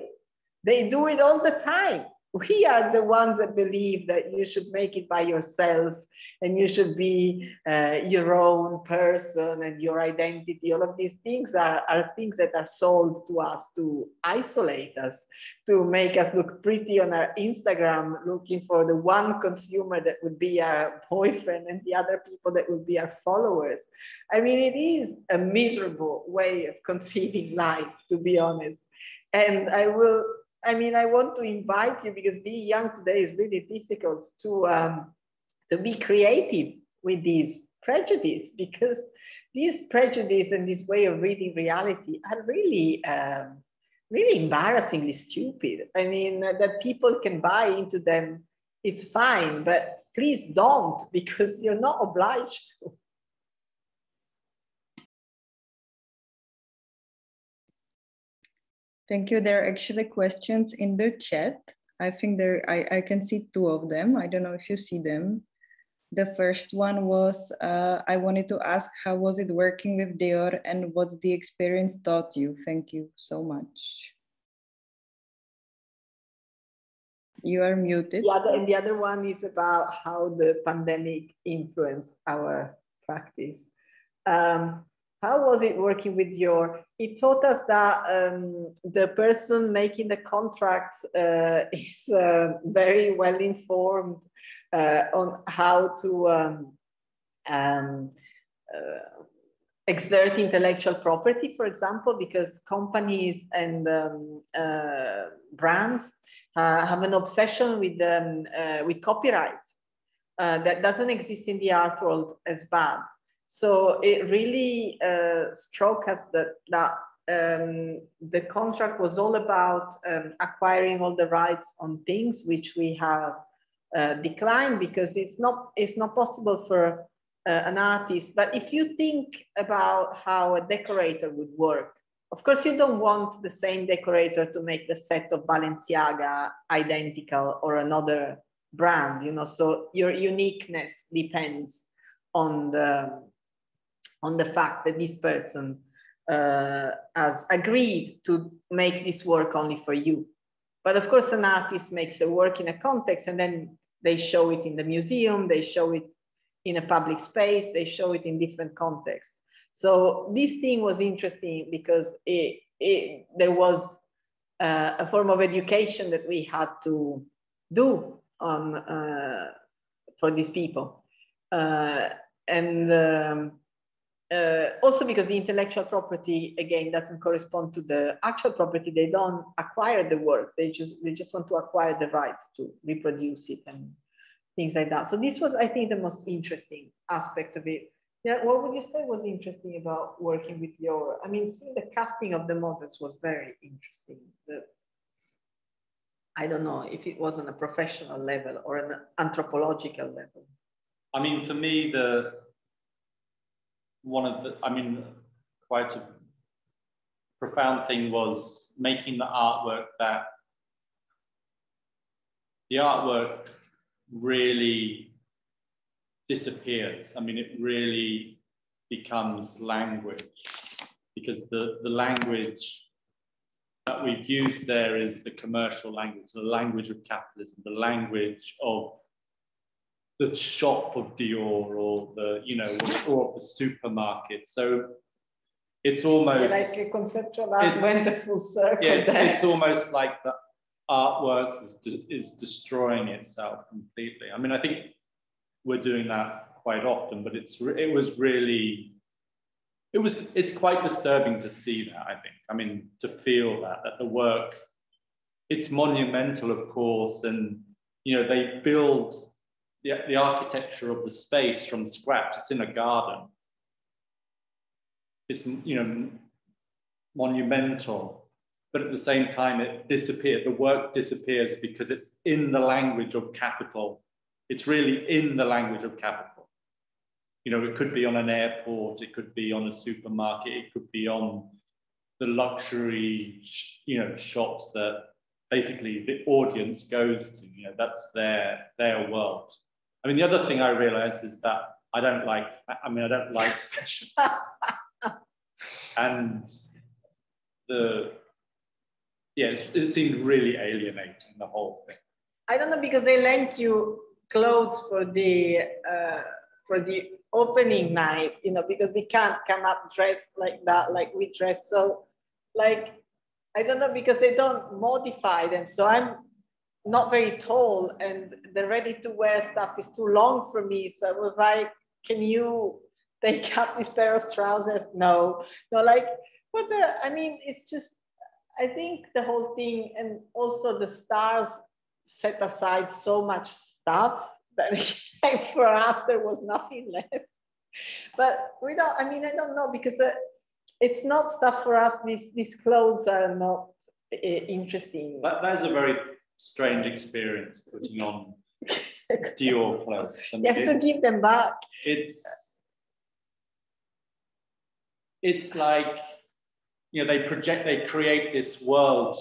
They do it all the time. We are the ones that believe that you should make it by yourself, and you should be your own person and your identity. All of these things are things that are sold to us to isolate us, to make us look pretty on our Instagram, looking for the one consumer that would be our boyfriend and the other people that would be our followers. I mean, it is a miserable way of conceiving life, to be honest. And I want to invite you, because being young today is really difficult, to be creative with these prejudices, because these prejudice and this way of reading reality are really, really embarrassingly stupid. I mean, that people can buy into them, it's fine, but please don't, because you're not obliged to. Thank you. There are actually questions in the chat. I think I can see 2 of them. I don't know if you see them. The first one was, I wanted to ask, how was it working with Dior, and what the experience taught you? Thank you so much. You are muted. And the other one is about how the pandemic influenced our practice. How was it working with your? It taught us that the person making the contracts is very well informed on how to exert intellectual property, for example, because companies and brands have an obsession with copyright that doesn't exist in the art world as bad. So it really struck us that the contract was all about acquiring all the rights on things which we have declined, because it's not possible for an artist. But if you think about how a decorator would work, of course you don't want the same decorator to make the set of Balenciaga identical or another brand, you know, so your uniqueness depends on the fact that this person has agreed to make this work only for you. But of course, an artist makes a work in a context, and then they show it in the museum, they show it in a public space, they show it in different contexts. So this thing was interesting because there was a form of education that we had to do for these people. Also because the intellectual property, again, doesn't correspond to the actual property. They don't acquire the work. They just want to acquire the rights to reproduce it and things like that. So this was, I think, the most interesting aspect of it. Yeah, what would you say was interesting about working with your, I mean, seeing the casting of the models was very interesting. I don't know if it was on a professional level or an anthropological level. I mean, for me, quite a profound thing was making the artwork that the artwork really disappears. I mean, it really becomes language, because the language that we've used there is the commercial language, the language of capitalism, the language of the shop of Dior or the, you know, or the supermarket. So it's almost like a conceptual art went a full circle. Yeah, it's almost like the artwork is destroying itself completely. I mean, I think we're doing that quite often, but it's quite disturbing to see that, I think. I mean, to feel that the work, it's monumental, of course, and, you know, they build the architecture of the space from scratch. It's in a garden. It's, you know, monumental, but at the same time it disappears. The work disappears because it's in the language of capital. It's really in the language of capital. You know, it could be on an airport, it could be on a supermarket, it could be on the luxury, you know, shops that basically the audience goes to. You know, that's their world. I mean, the other thing I realized is that I don't like fashion. And it seemed really alienating, the whole thing. I don't know, because they lent you clothes for the opening night, you know, because we can't come up dressed like that, like we dress. So, like, I don't know, because they don't modify them. So I'm not very tall, and the ready-to-wear stuff is too long for me. So I was like, can you take up this pair of trousers? No, like, I mean, it's just, I think the whole thing, and also the stars set aside so much stuff that for us there was nothing left. But we don't, I mean, I don't know, because it's not stuff for us. These clothes are not interesting. That's a very strange experience, putting on Dior clothes. You have to give them back. It's like, you know, they create this world,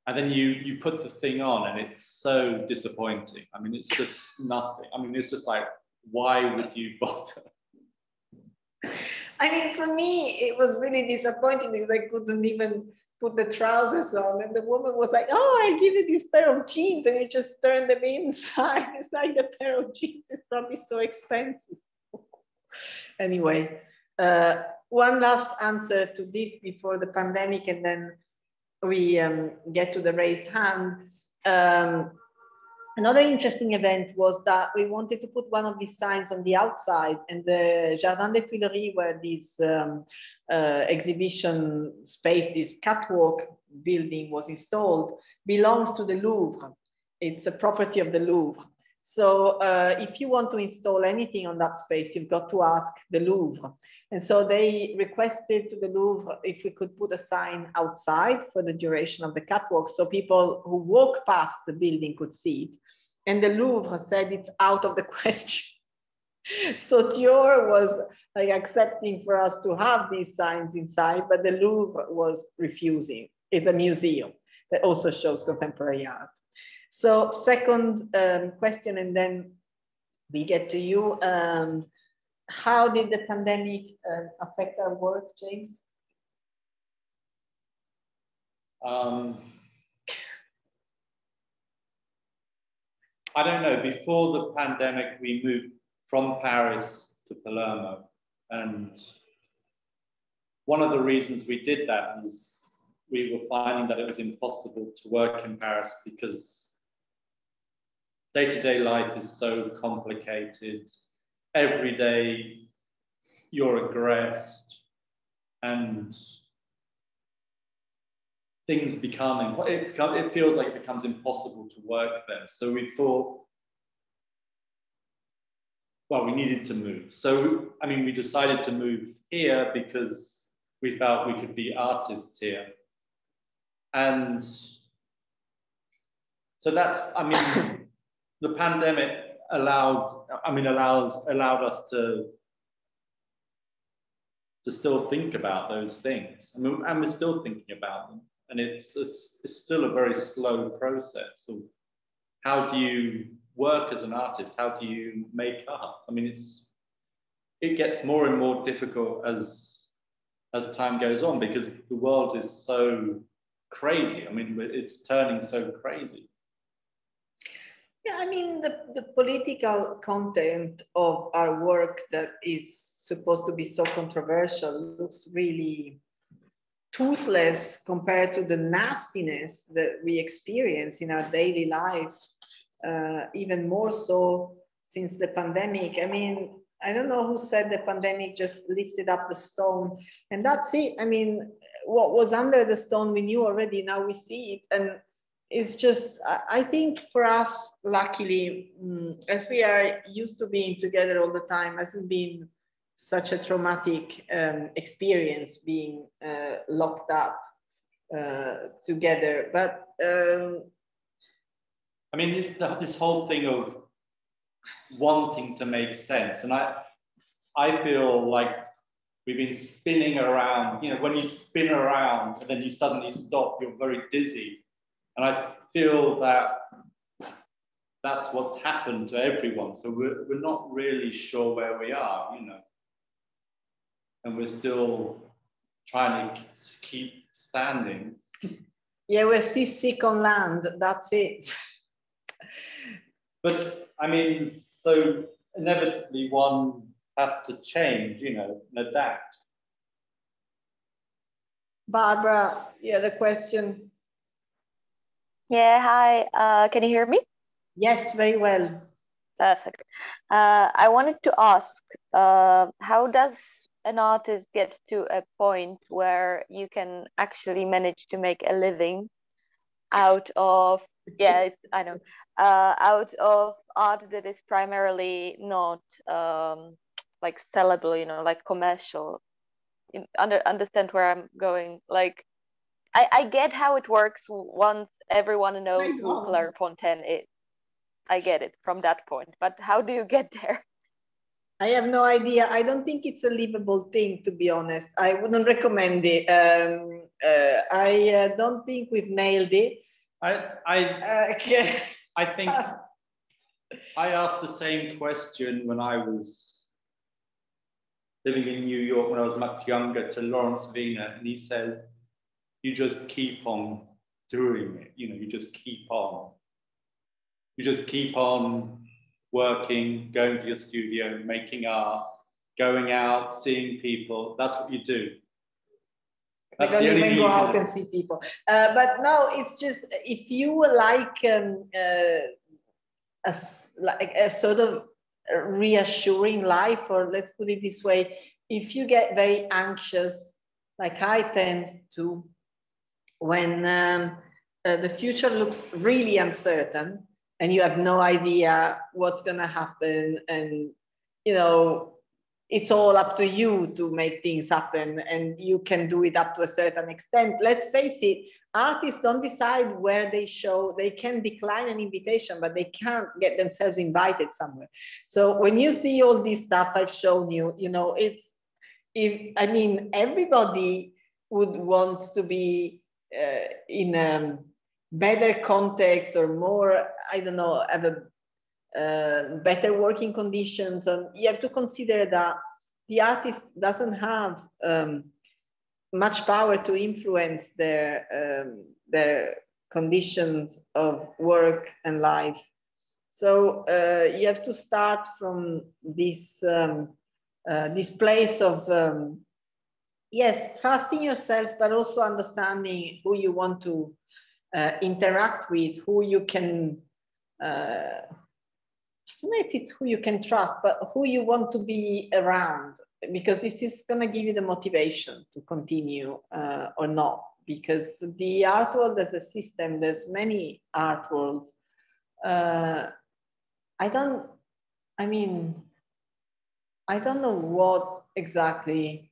and then you put the thing on and it's so disappointing. I mean, it's just nothing. I mean, it's just like, why would you bother? I mean, for me, it was really disappointing because I couldn't even put the trousers on, and the woman was like, "Oh, I'll give you this pair of jeans," and you just turn them inside. It's like the pair of jeans is probably so expensive. Anyway, one last answer to this before the pandemic, and then we get to the raised hand. Another interesting event was that we wanted to put one of these signs on the outside, and the Jardin des Tuileries, where this exhibition space, this catwalk building was installed, belongs to the Louvre. It's a property of the Louvre. So if you want to install anything on that space, you've got to ask the Louvre. And so they requested to the Louvre if we could put a sign outside for the duration of the catwalk, so people who walk past the building could see it. And the Louvre said it's out of the question. So Dior was like accepting for us to have these signs inside, but the Louvre was refusing. It's a museum that also shows contemporary art. So second question, and then we get to you. How did the pandemic affect our work, James? I don't know. Before the pandemic, we moved from Paris to Palermo. And one of the reasons we did that was we were finding that it was impossible to work in Paris because day-to-day life is so complicated. Every day you're aggressed and things becoming, it feels like it becomes impossible to work there. So we thought, well, we needed to move. So, I mean, we decided to move here because we felt we could be artists here. And so that's, I mean, the pandemic allowed us to still think about those things. I mean, and we're still thinking about them. And it's still a very slow process of how do you work as an artist? How do you make art? I mean, it gets more and more difficult as time goes on because the world is so crazy. I mean, it's turning so crazy. Yeah, I mean, the political content of our work that is supposed to be so controversial looks really toothless compared to the nastiness that we experience in our daily life, even more so since the pandemic. I mean, I don't know who said the pandemic just lifted up the stone, and that's it. I mean, what was under the stone we knew already, now we see it. And it's just, I think for us, luckily, as we are used to being together all the time, hasn't been such a traumatic experience being locked up together. But I mean, this whole thing of wanting to make sense, and I feel like we've been spinning around. You know, when you spin around and then you suddenly stop, you're very dizzy. And I feel that that's what's happened to everyone. So we're not really sure where we are, you know. And we're still trying to keep standing. Yeah, we're seasick on land, that's it. But I mean, so inevitably one has to change, you know, and adapt. Barbara, you had a question? Yeah, hi, can you hear me? Yes, very well. Perfect. I wanted to ask, how does an artist get to a point where you can actually manage to make a living out of, yeah, I know, out of art that is primarily not like sellable, you know, like commercial? Understand where I'm going? Like, I get how it works once everyone knows who Clairefontaine is. I get it from that point, but how do you get there? I have no idea. I don't think it's a livable thing, to be honest. I wouldn't recommend it. I don't think we've nailed it. I think I asked the same question when I was living in New York when I was much younger to Lawrence Wiener, and he said, you just keep on doing it. You know, you just keep on working, going to your studio, making art, going out, seeing people. That's what you do. We don't even go out and see people. But no, it's just, if you like a sort of reassuring life, or let's put it this way, if you get very anxious, like I tend to, when the future looks really uncertain and you have no idea what's going to happen, and you know, it's all up to you to make things happen, and you can do it up to a certain extent. Let's face it, artists don't decide where they show. They can decline an invitation, but they can't get themselves invited somewhere. So when you see all this stuff I've shown you, you know, I mean, everybody would want to be in a better context, or more, I don't know, have a better working conditions. And you have to consider that the artist doesn't have much power to influence their conditions of work and life. So you have to start from this this place of yes, trusting yourself, but also understanding who you want to interact with, who you can I don't know if it's who you can trust, but who you want to be around, because this is going to give you the motivation to continue or not. Because the art world as a system, there's many art worlds. I don't know what exactly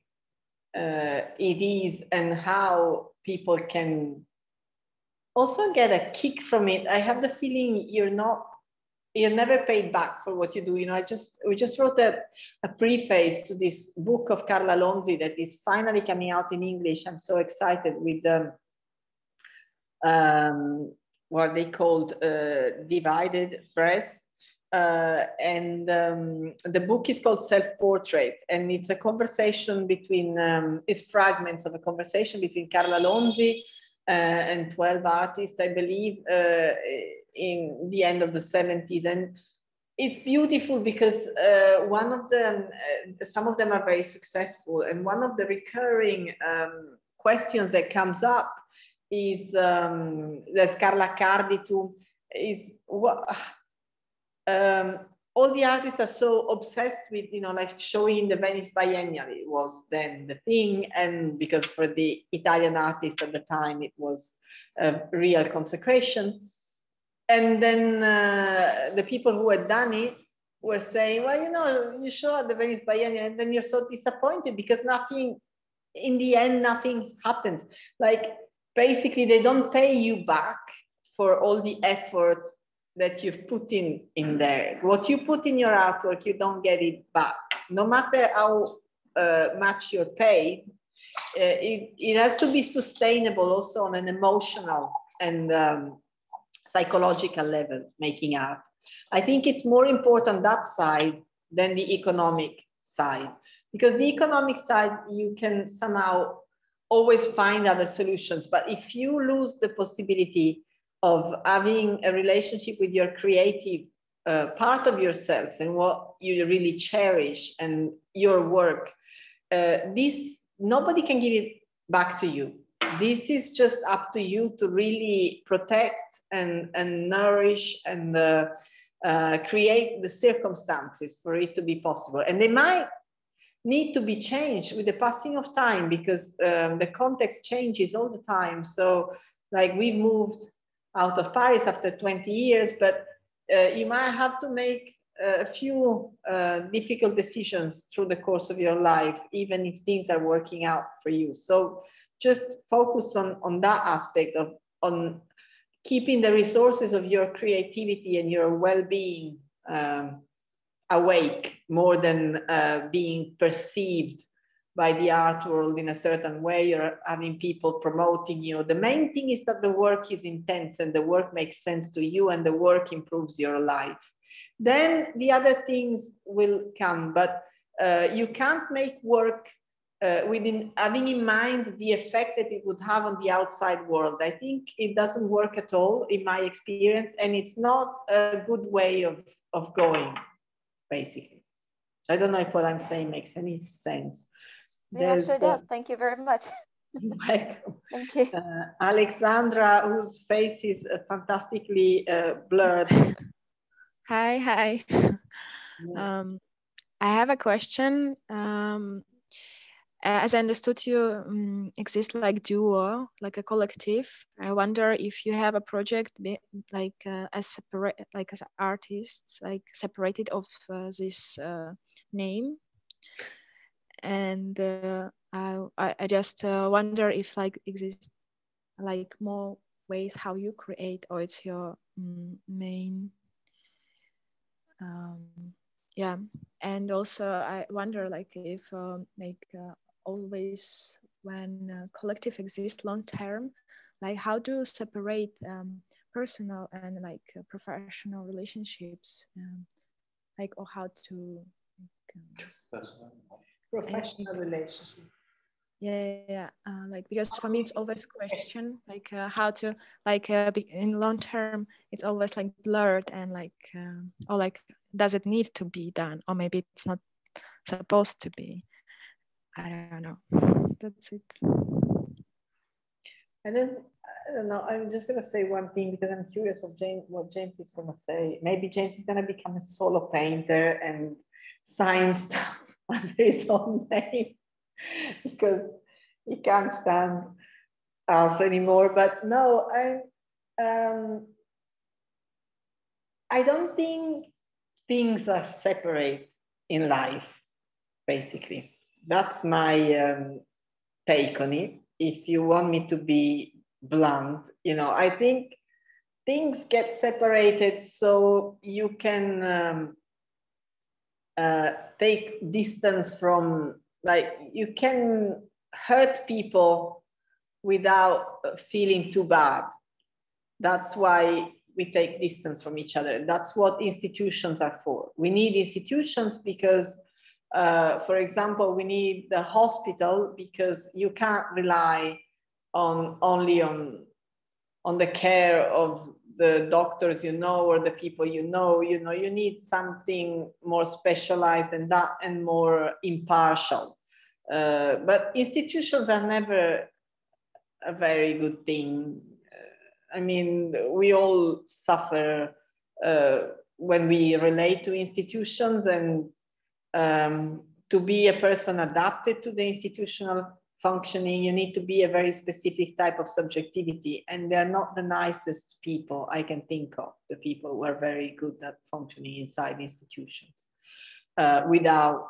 it is and how people can also get a kick from it. I have the feeling you're never paid back for what you do. You know, we just wrote a preface to this book of Carla Lonzi that is finally coming out in English. I'm so excited with what they called Divided Press. And the book is called Self-Portrait, and it's a conversation between, it's fragments of a conversation between Carla Lonzi and 12 artists, I believe, in the end of the 70s. And it's beautiful because one of them, some of them are very successful, and one of the recurring questions that comes up is, there's Carla Cardi too, is what, all the artists are so obsessed with, you know, like showing the Venice Biennial. It was then the thing, and because for the Italian artists at the time, it was a real consecration. And then the people who had done it were saying, well, you know, you show at the Venice Biennial and then you're so disappointed because nothing, in the end, nothing happens. Like, basically, they don't pay you back for all the effort that you've put in there. What you put in your artwork, you don't get it back. No matter how much you're paid, it has to be sustainable also on an emotional and psychological level, making art. I think it's more important that side than the economic side, because the economic side, you can somehow always find other solutions. But if you lose the possibility of having a relationship with your creative part of yourself and what you really cherish and your work, nobody can give it back to you. This is just up to you to really protect and nourish and create the circumstances for it to be possible. And they might need to be changed with the passing of time, because the context changes all the time. So, like, we moved out of Paris after 20 years, but you might have to make a few difficult decisions through the course of your life, even if things are working out for you. So just focus on that aspect of on keeping the resources of your creativity and your well-being awake, more than being perceived by the art world in a certain way, or having people promoting you. The main thing is that the work is intense and the work makes sense to you and the work improves your life. Then the other things will come, but you can't make work having in mind the effect that it would have on the outside world. I think it doesn't work at all in my experience, and it's not a good way of going, basically. I don't know if what I'm saying makes any sense. Yeah, it sure does. Thank you very much. You're welcome. Thank you. Alexandra, whose face is fantastically blurred. Hi. I have a question. As I understood, you exist like duo, like a collective. I wonder if you have a project like as separate, like as artists, like separated of this name. And I just wonder if like exist like more ways how you create, or it's your main. Yeah, and also I wonder like if always when collective exists long term, like how to separate personal and like professional relationships, like, or how to professional relationship. Yeah. Like, because for me it's always a question, like how to like in long term it's always like blurred, and like or like does it need to be done, or maybe it's not supposed to be. I don't know. That's it. I don't know. I'm just gonna say one thing because I'm curious of what James is gonna say. Maybe James is gonna become a solo painter and sign stuff under his own name because he can't stand us anymore. But no, I don't think things are separate in life, basically. That's my take on it. If you want me to be blunt, I think things get separated so you can take distance from, like, you can hurt people without feeling too bad. That's why we take distance from each other. That's what institutions are for. We need institutions because for example, we need the hospital because you can't rely only on the care of the doctors or the people you need something more specialized than that and more impartial. But institutions are never a very good thing. I mean, we all suffer when we relate to institutions, and to be a person adapted to the institutional functioning, you need to be a very specific type of subjectivity, and they're not the nicest people I can think of, the people who are very good at functioning inside institutions without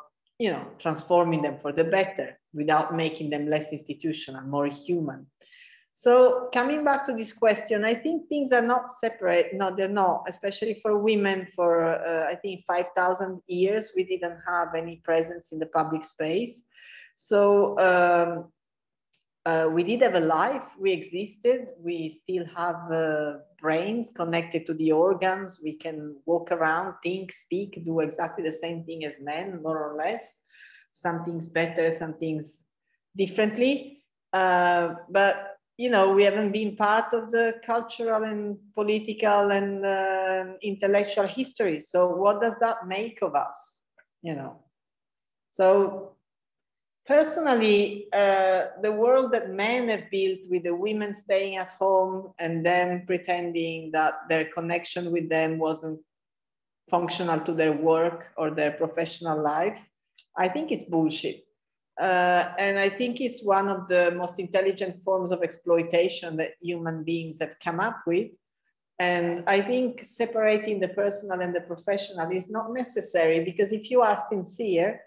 transforming them for the better, without making them less institutional, more human. So coming back to this question, I think things are not separate. No, they're not, especially for women. For I think 5,000 years, we didn't have any presence in the public space. So we did have a life, we existed, we still have brains connected to the organs. We can walk around, think, speak, do exactly the same thing as men, more or less. Some things better, some things differently. But we haven't been part of the cultural and political and intellectual history. So what does that make of us? So personally, the world that men have built with the women staying at home and them pretending that their connection with them wasn't functional to their work or their professional life, I think it's bullshit. And I think it's one of the most intelligent forms of exploitation that human beings have come up with. And I think separating the personal and the professional is not necessary, because if you are sincere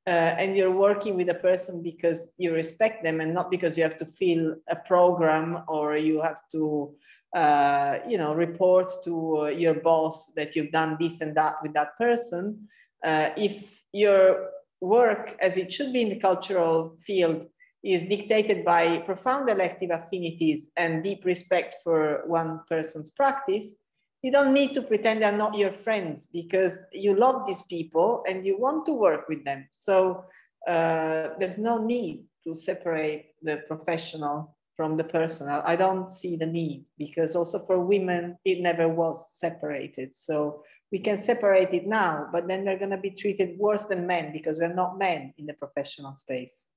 and you're working with a person because you respect them and not because you have to fill a program or you have to report to your boss that you've done this and that with that person, if your work, as it should be in the cultural field, is dictated by profound elective affinities and deep respect for one person's practice, you don't need to pretend they're not your friends, because you love these people and you want to work with them. So there's no need to separate the professional from the personal. I don't see the need, because also for women, it never was separated. So we can separate it now, but then they're going to be treated worse than men because we're not men in the professional space.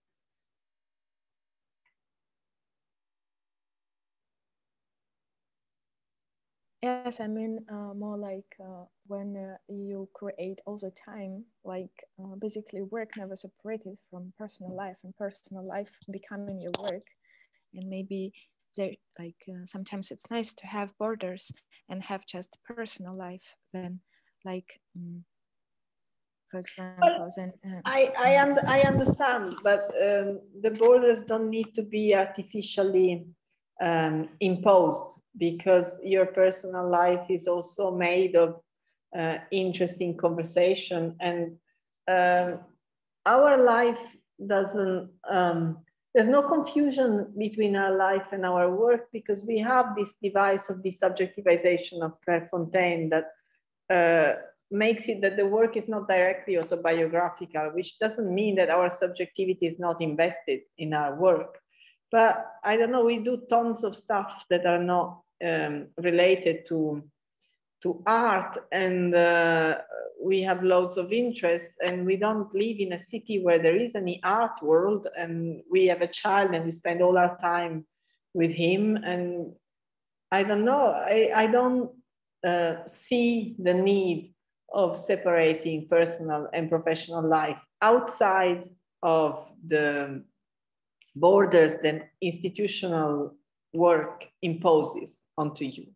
Yes, I mean more like when you create all the time, like basically work never separated from personal life, and personal life becoming your work. And maybe there, like sometimes it's nice to have borders and have just personal life. Then, like for example, then I understand, but the borders don't need to be artificially imposed, because your personal life is also made of interesting conversation, and our life doesn't, there's no confusion between our life and our work, because we have this device of the subjectivization of Claire Fontaine that makes it that the work is not directly autobiographical, which doesn't mean that our subjectivity is not invested in our work. But I don't know, we do tons of stuff that are not related to art, and we have loads of interests, and we don't live in a city where there is any art world, and we have a child and we spend all our time with him. And I don't know, I don't see the need of separating personal and professional life outside of the borders that institutional work imposes onto you.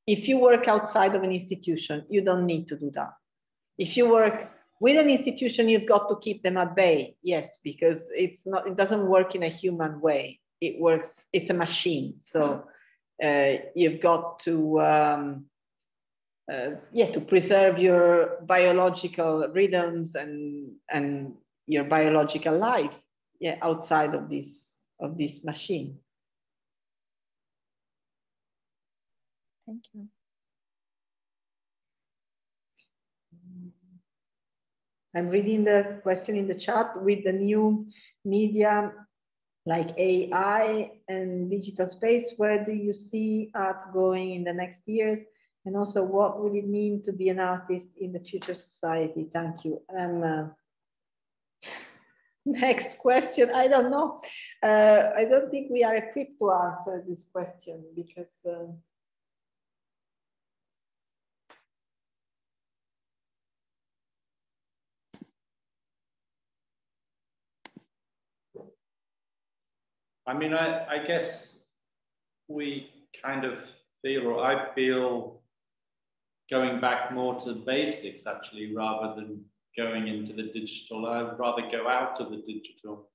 If you work outside of an institution, you don't need to do that. If you work with an institution, you've got to keep them at bay, yes, because it doesn't work in a human way. It works, it's a machine. So you've got to, to preserve your biological rhythms and your biological life, outside of this machine. Thank you. I'm reading the question in the chat. With the new media like AI and digital space, where do you see art going in the next years? And also, what will it mean to be an artist in the future society? Thank you. Next question. I don't know. I don't think we are equipped to answer this question, because I mean, I guess we kind of feel, or I feel, going back more to the basics, actually, rather than going into the digital. I would rather go out to the digital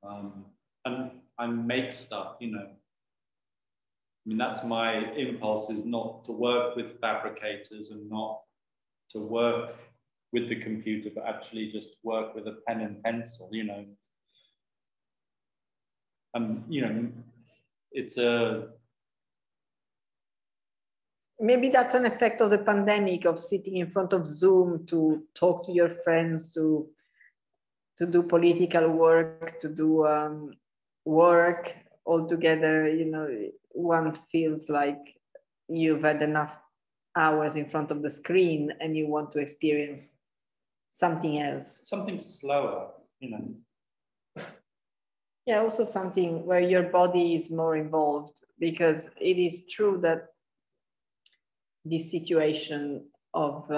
and make stuff, you know. I mean, that's my impulse, is not to work with fabricators and not to work with the computer, but actually just work with a pen and pencil, you know. You know, it's a... Maybe that's an effect of the pandemic, of sitting in front of Zoom to talk to your friends, to do political work, to do work all together. You know, one feels like you've had enough hours in front of the screen and you want to experience something else. Something slower, you know. Yeah, also something where your body is more involved, because it is true that this situation of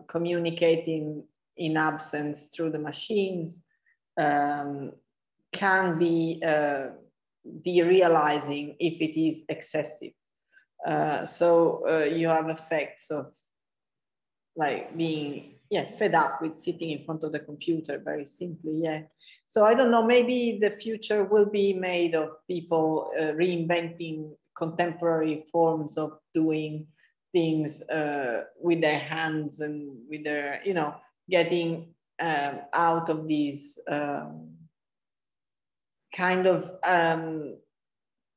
communicating in absence through the machines can be derealizing if it is excessive. So you have effects of like being fed up with sitting in front of the computer, very simply. So I don't know, maybe the future will be made of people reinventing contemporary forms of doing things with their hands and with their, you know, getting out of these kind of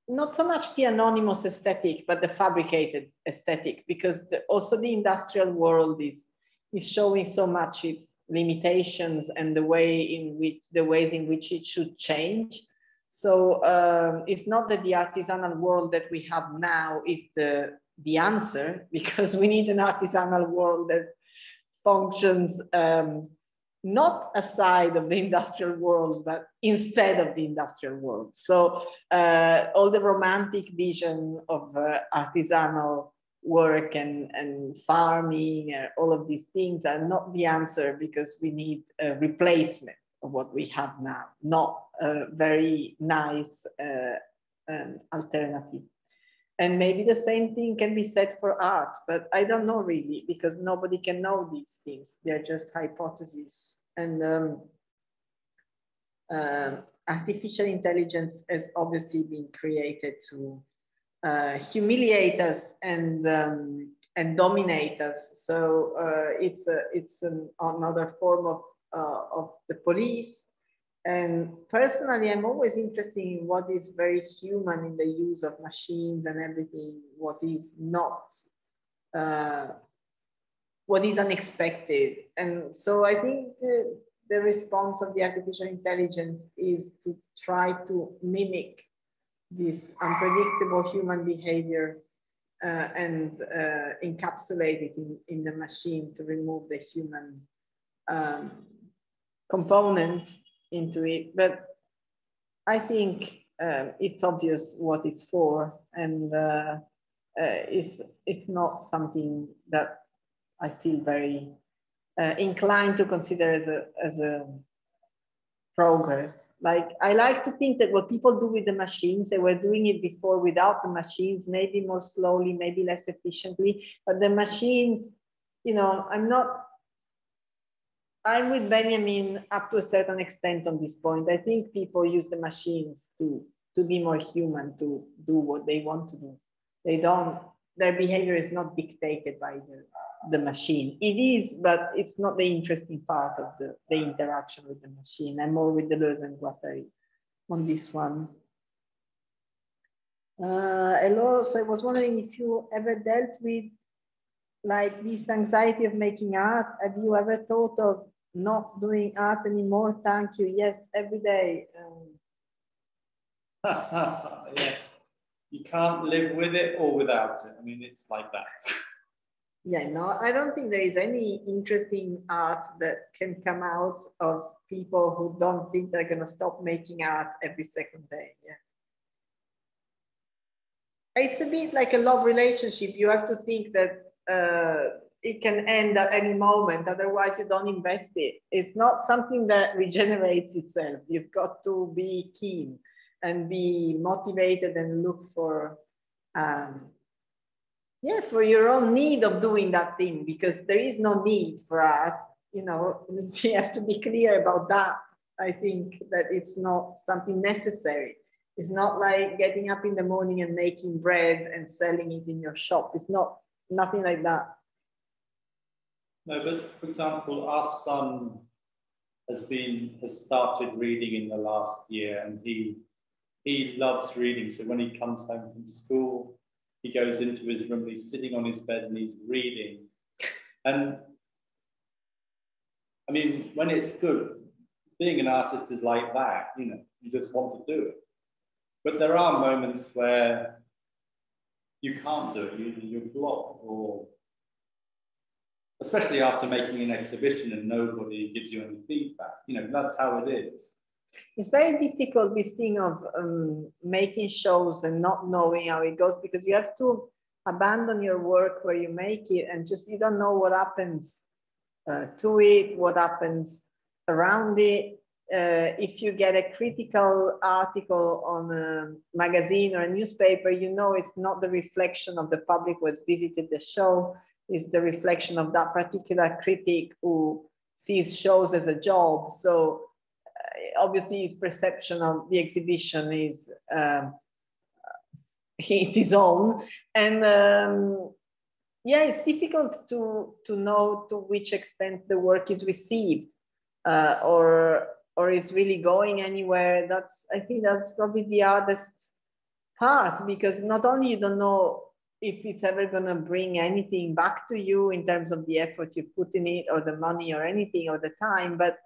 not so much the anonymous aesthetic, but the fabricated aesthetic, because also the industrial world is is showing so much its limitations and the ways in which it should change. So it's not that the artisanal world that we have now is the answer, because we need an artisanal world that functions not aside of the industrial world, but instead of the industrial world. So all the romantic vision of artisanal work and farming, all of these things are not the answer, because we need a replacement of what we have now, not a very nice alternative. And maybe the same thing can be said for art, but I don't know really, because nobody can know these things. They're just hypotheses. And artificial intelligence has obviously been created to humiliate us and dominate us. So it's another form of the police. And personally, I'm always interested in what is very human in the use of machines and everything, what is not, what is unexpected. And so I think the response of the artificial intelligence is to try to mimic this unpredictable human behavior and encapsulate it in the machine to remove the human component into it. But I think it's obvious what it's for, and it's not something that I feel very inclined to consider as a progress. Like, I like to think that what people do with the machines, they were doing it before without the machines, maybe more slowly, maybe less efficiently, but the machines, you know, I'm with Benjamin up to a certain extent on this point. I think people use the machines to be more human, to do what they want to do. Their behavior is not dictated by the machine. It is, but it's not the interesting part of the interaction with the machine. I'm more with Deleuze and Guattari on this one. Hello, so I was wondering if you ever dealt with like this anxiety of making art. Have you ever thought of not doing art anymore? Thank you. Yes, every day. Yes, you can't live with it or without it. I mean, it's like that. Yeah, no, I don't think there is any interesting art that can come out of people who don't think they're going to stop making art every second day. Yeah. It's a bit like a love relationship. You have to think that it can end at any moment, otherwise you don't invest it. It's not something that regenerates itself. You've got to be keen and be motivated and look for, for your own need of doing that thing, because there is no need for art. You know, you have to be clear about that. I think that it's not something necessary. It's not like getting up in the morning and making bread and selling it in your shop. It's nothing like that. No, but for example, our son has started reading in the last year, and he loves reading. So when he comes home from school, he goes into his room, he's sitting on his bed and he's reading. And I mean, when it's good, being an artist is like that, you know, you just want to do it. But there are moments where you can't do it, you're blocked, or especially after making an exhibition and nobody gives you any feedback. You know, that's how it is. It's very difficult, this thing of making shows and not knowing how it goes, because you have to abandon your work where you make it, and just, you don't know what happens to it, what happens around it. If you get a critical article on a magazine or a newspaper, you know it's not the reflection of the public who has visited the show. It's the reflection of that particular critic who sees shows as a job. So obviously his perception of the exhibition is his own. And yeah, it's difficult to know to which extent the work is received or is really going anywhere. I think that's probably the hardest part, because not only you don't know if it's ever going to bring anything back to you in terms of the effort you put in it or the money or anything or the time, but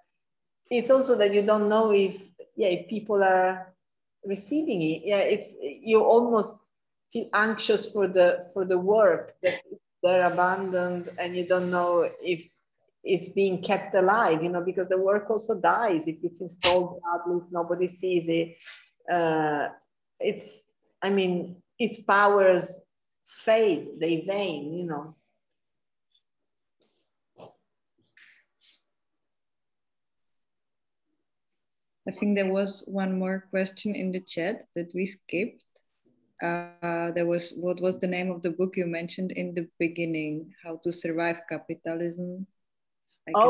it's also that you don't know if people are receiving it. It's, you almost feel anxious for the work that they're abandoned, and you don't know if it's being kept alive, you know, because the work also dies if it's installed badly, if nobody sees it. It's, I mean, its powers fade, they wane, you know. I think there was one more question in the chat that we skipped. There was, what was the name of the book you mentioned in the beginning? How to Survive Capitalism. I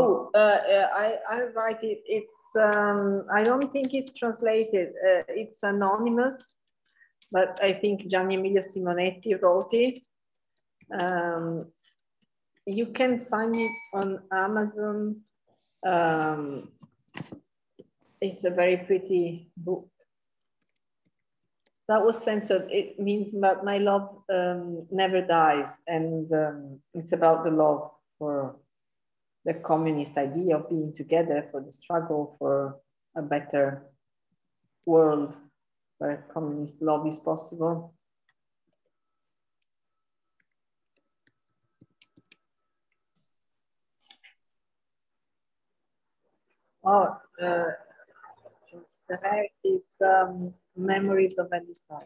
write it. It's I don't think it's translated. It's anonymous, but I think Gianni Emilio Simonetti wrote it. You can find it on Amazon. It's a very pretty book. That was censored. It means that my love never dies, and it's about the love for the communist idea of being together, for the struggle for a better world where communist love is possible. Oh, it's Memories of Elisa.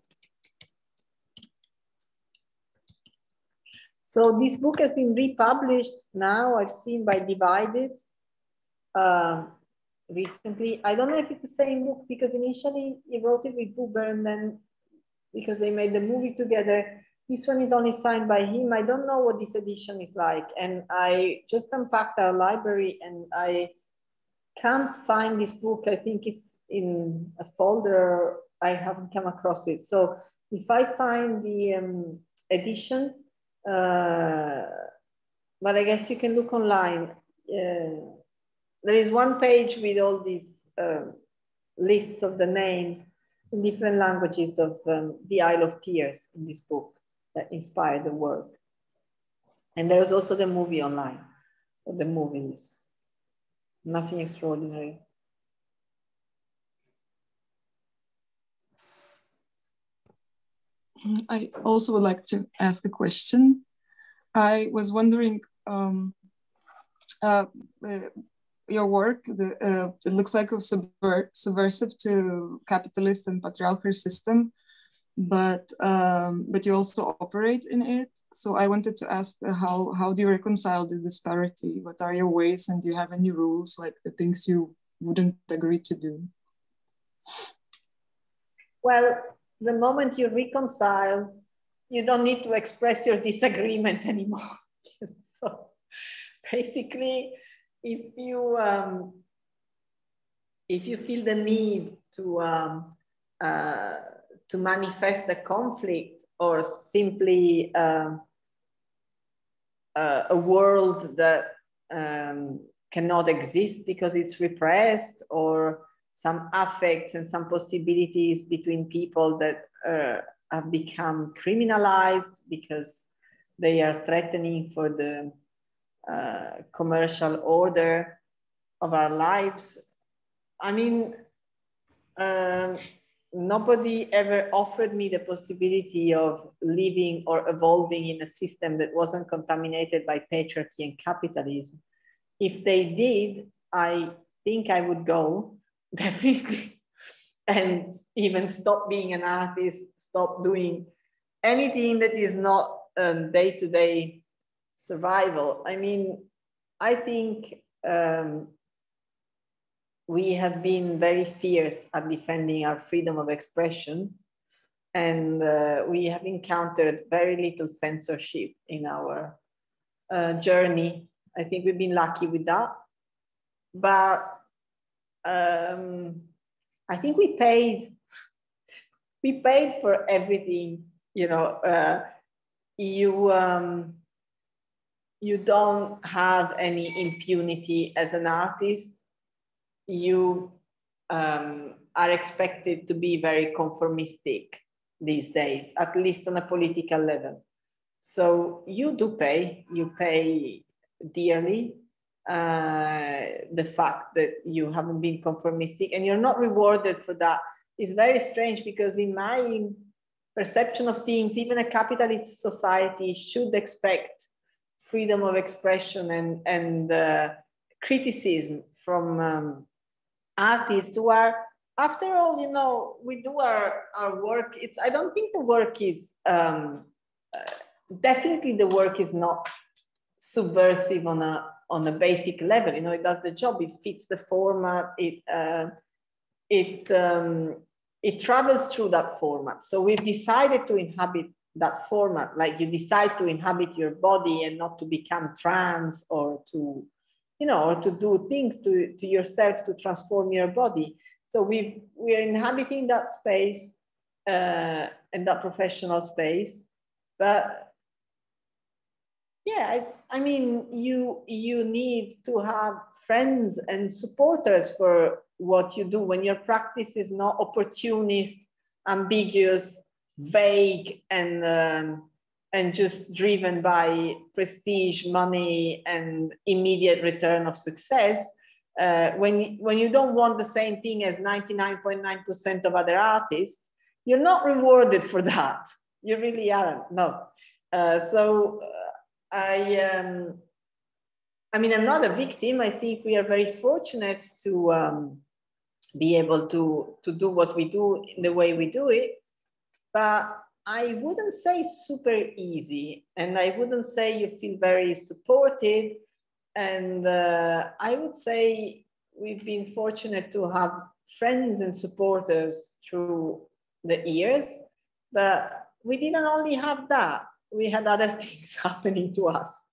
So this book has been republished now, I've seen, by Divided recently. I don't know if it's the same book, because initially he wrote it with Buber, and then because they made the movie together, this one is only signed by him. I don't know what this edition is like. And I just unpacked our library and I can't find this book. I think it's in a folder. I haven't come across it. So if I find the edition, but I guess you can look online. There is one page with all these lists of the names in different languages of the Isle of Tears in this book that inspired the work. And there's also the movie online, or the movies. Nothing extraordinary. I also would like to ask a question. I was wondering, your work, it looks like a subversive to capitalist and patriarchal system, but you also operate in it. So I wanted to ask, how do you reconcile the disparity? What are your ways, and do you have any rules, like the things you wouldn't agree to do? Well, the moment you reconcile, you don't need to express your disagreement anymore. So basically, if you feel the need to manifest a conflict, or simply a world that cannot exist because it's repressed, or some affects and some possibilities between people that have become criminalized because they are threatening for the commercial order of our lives. I mean, nobody ever offered me the possibility of living or evolving in a system that wasn't contaminated by patriarchy and capitalism. If they did, I think I would go, definitely, and even stop being an artist, stop doing anything that is not day-to-day survival. I mean, I think we have been very fierce at defending our freedom of expression, and we have encountered very little censorship in our journey. I think we've been lucky with that, but I think we paid for everything. You know, you don't have any impunity as an artist. You are expected to be very conformistic these days, at least on a political level. So you do pay, you pay dearly the fact that you haven't been conformistic, and you're not rewarded for that. It's very strange, because in my perception of things, even a capitalist society should expect freedom of expression and criticism from artists who are, after all, you know, we do our work. I don't think the work is, definitely the work is not subversive on a basic level. You know, it does the job, it fits the format, it travels through that format. So we've decided to inhabit that format, like you decide to inhabit your body and not to become trans, or to, you know, or to do things to yourself to transform your body. So we are inhabiting that space and that professional space. But yeah, I mean, you need to have friends and supporters for what you do when your practice is not opportunist, ambiguous, vague, and just driven by prestige, money, and immediate return of success. When you don't want the same thing as 99.9% of other artists, you're not rewarded for that. You really aren't. No. I mean, I'm not a victim. I think we are very fortunate to be able to do what we do in the way we do it. But I wouldn't say super easy, and I wouldn't say you feel very supported. And I would say we've been fortunate to have friends and supporters through the years, but we didn't only have that. We had other things happening to us.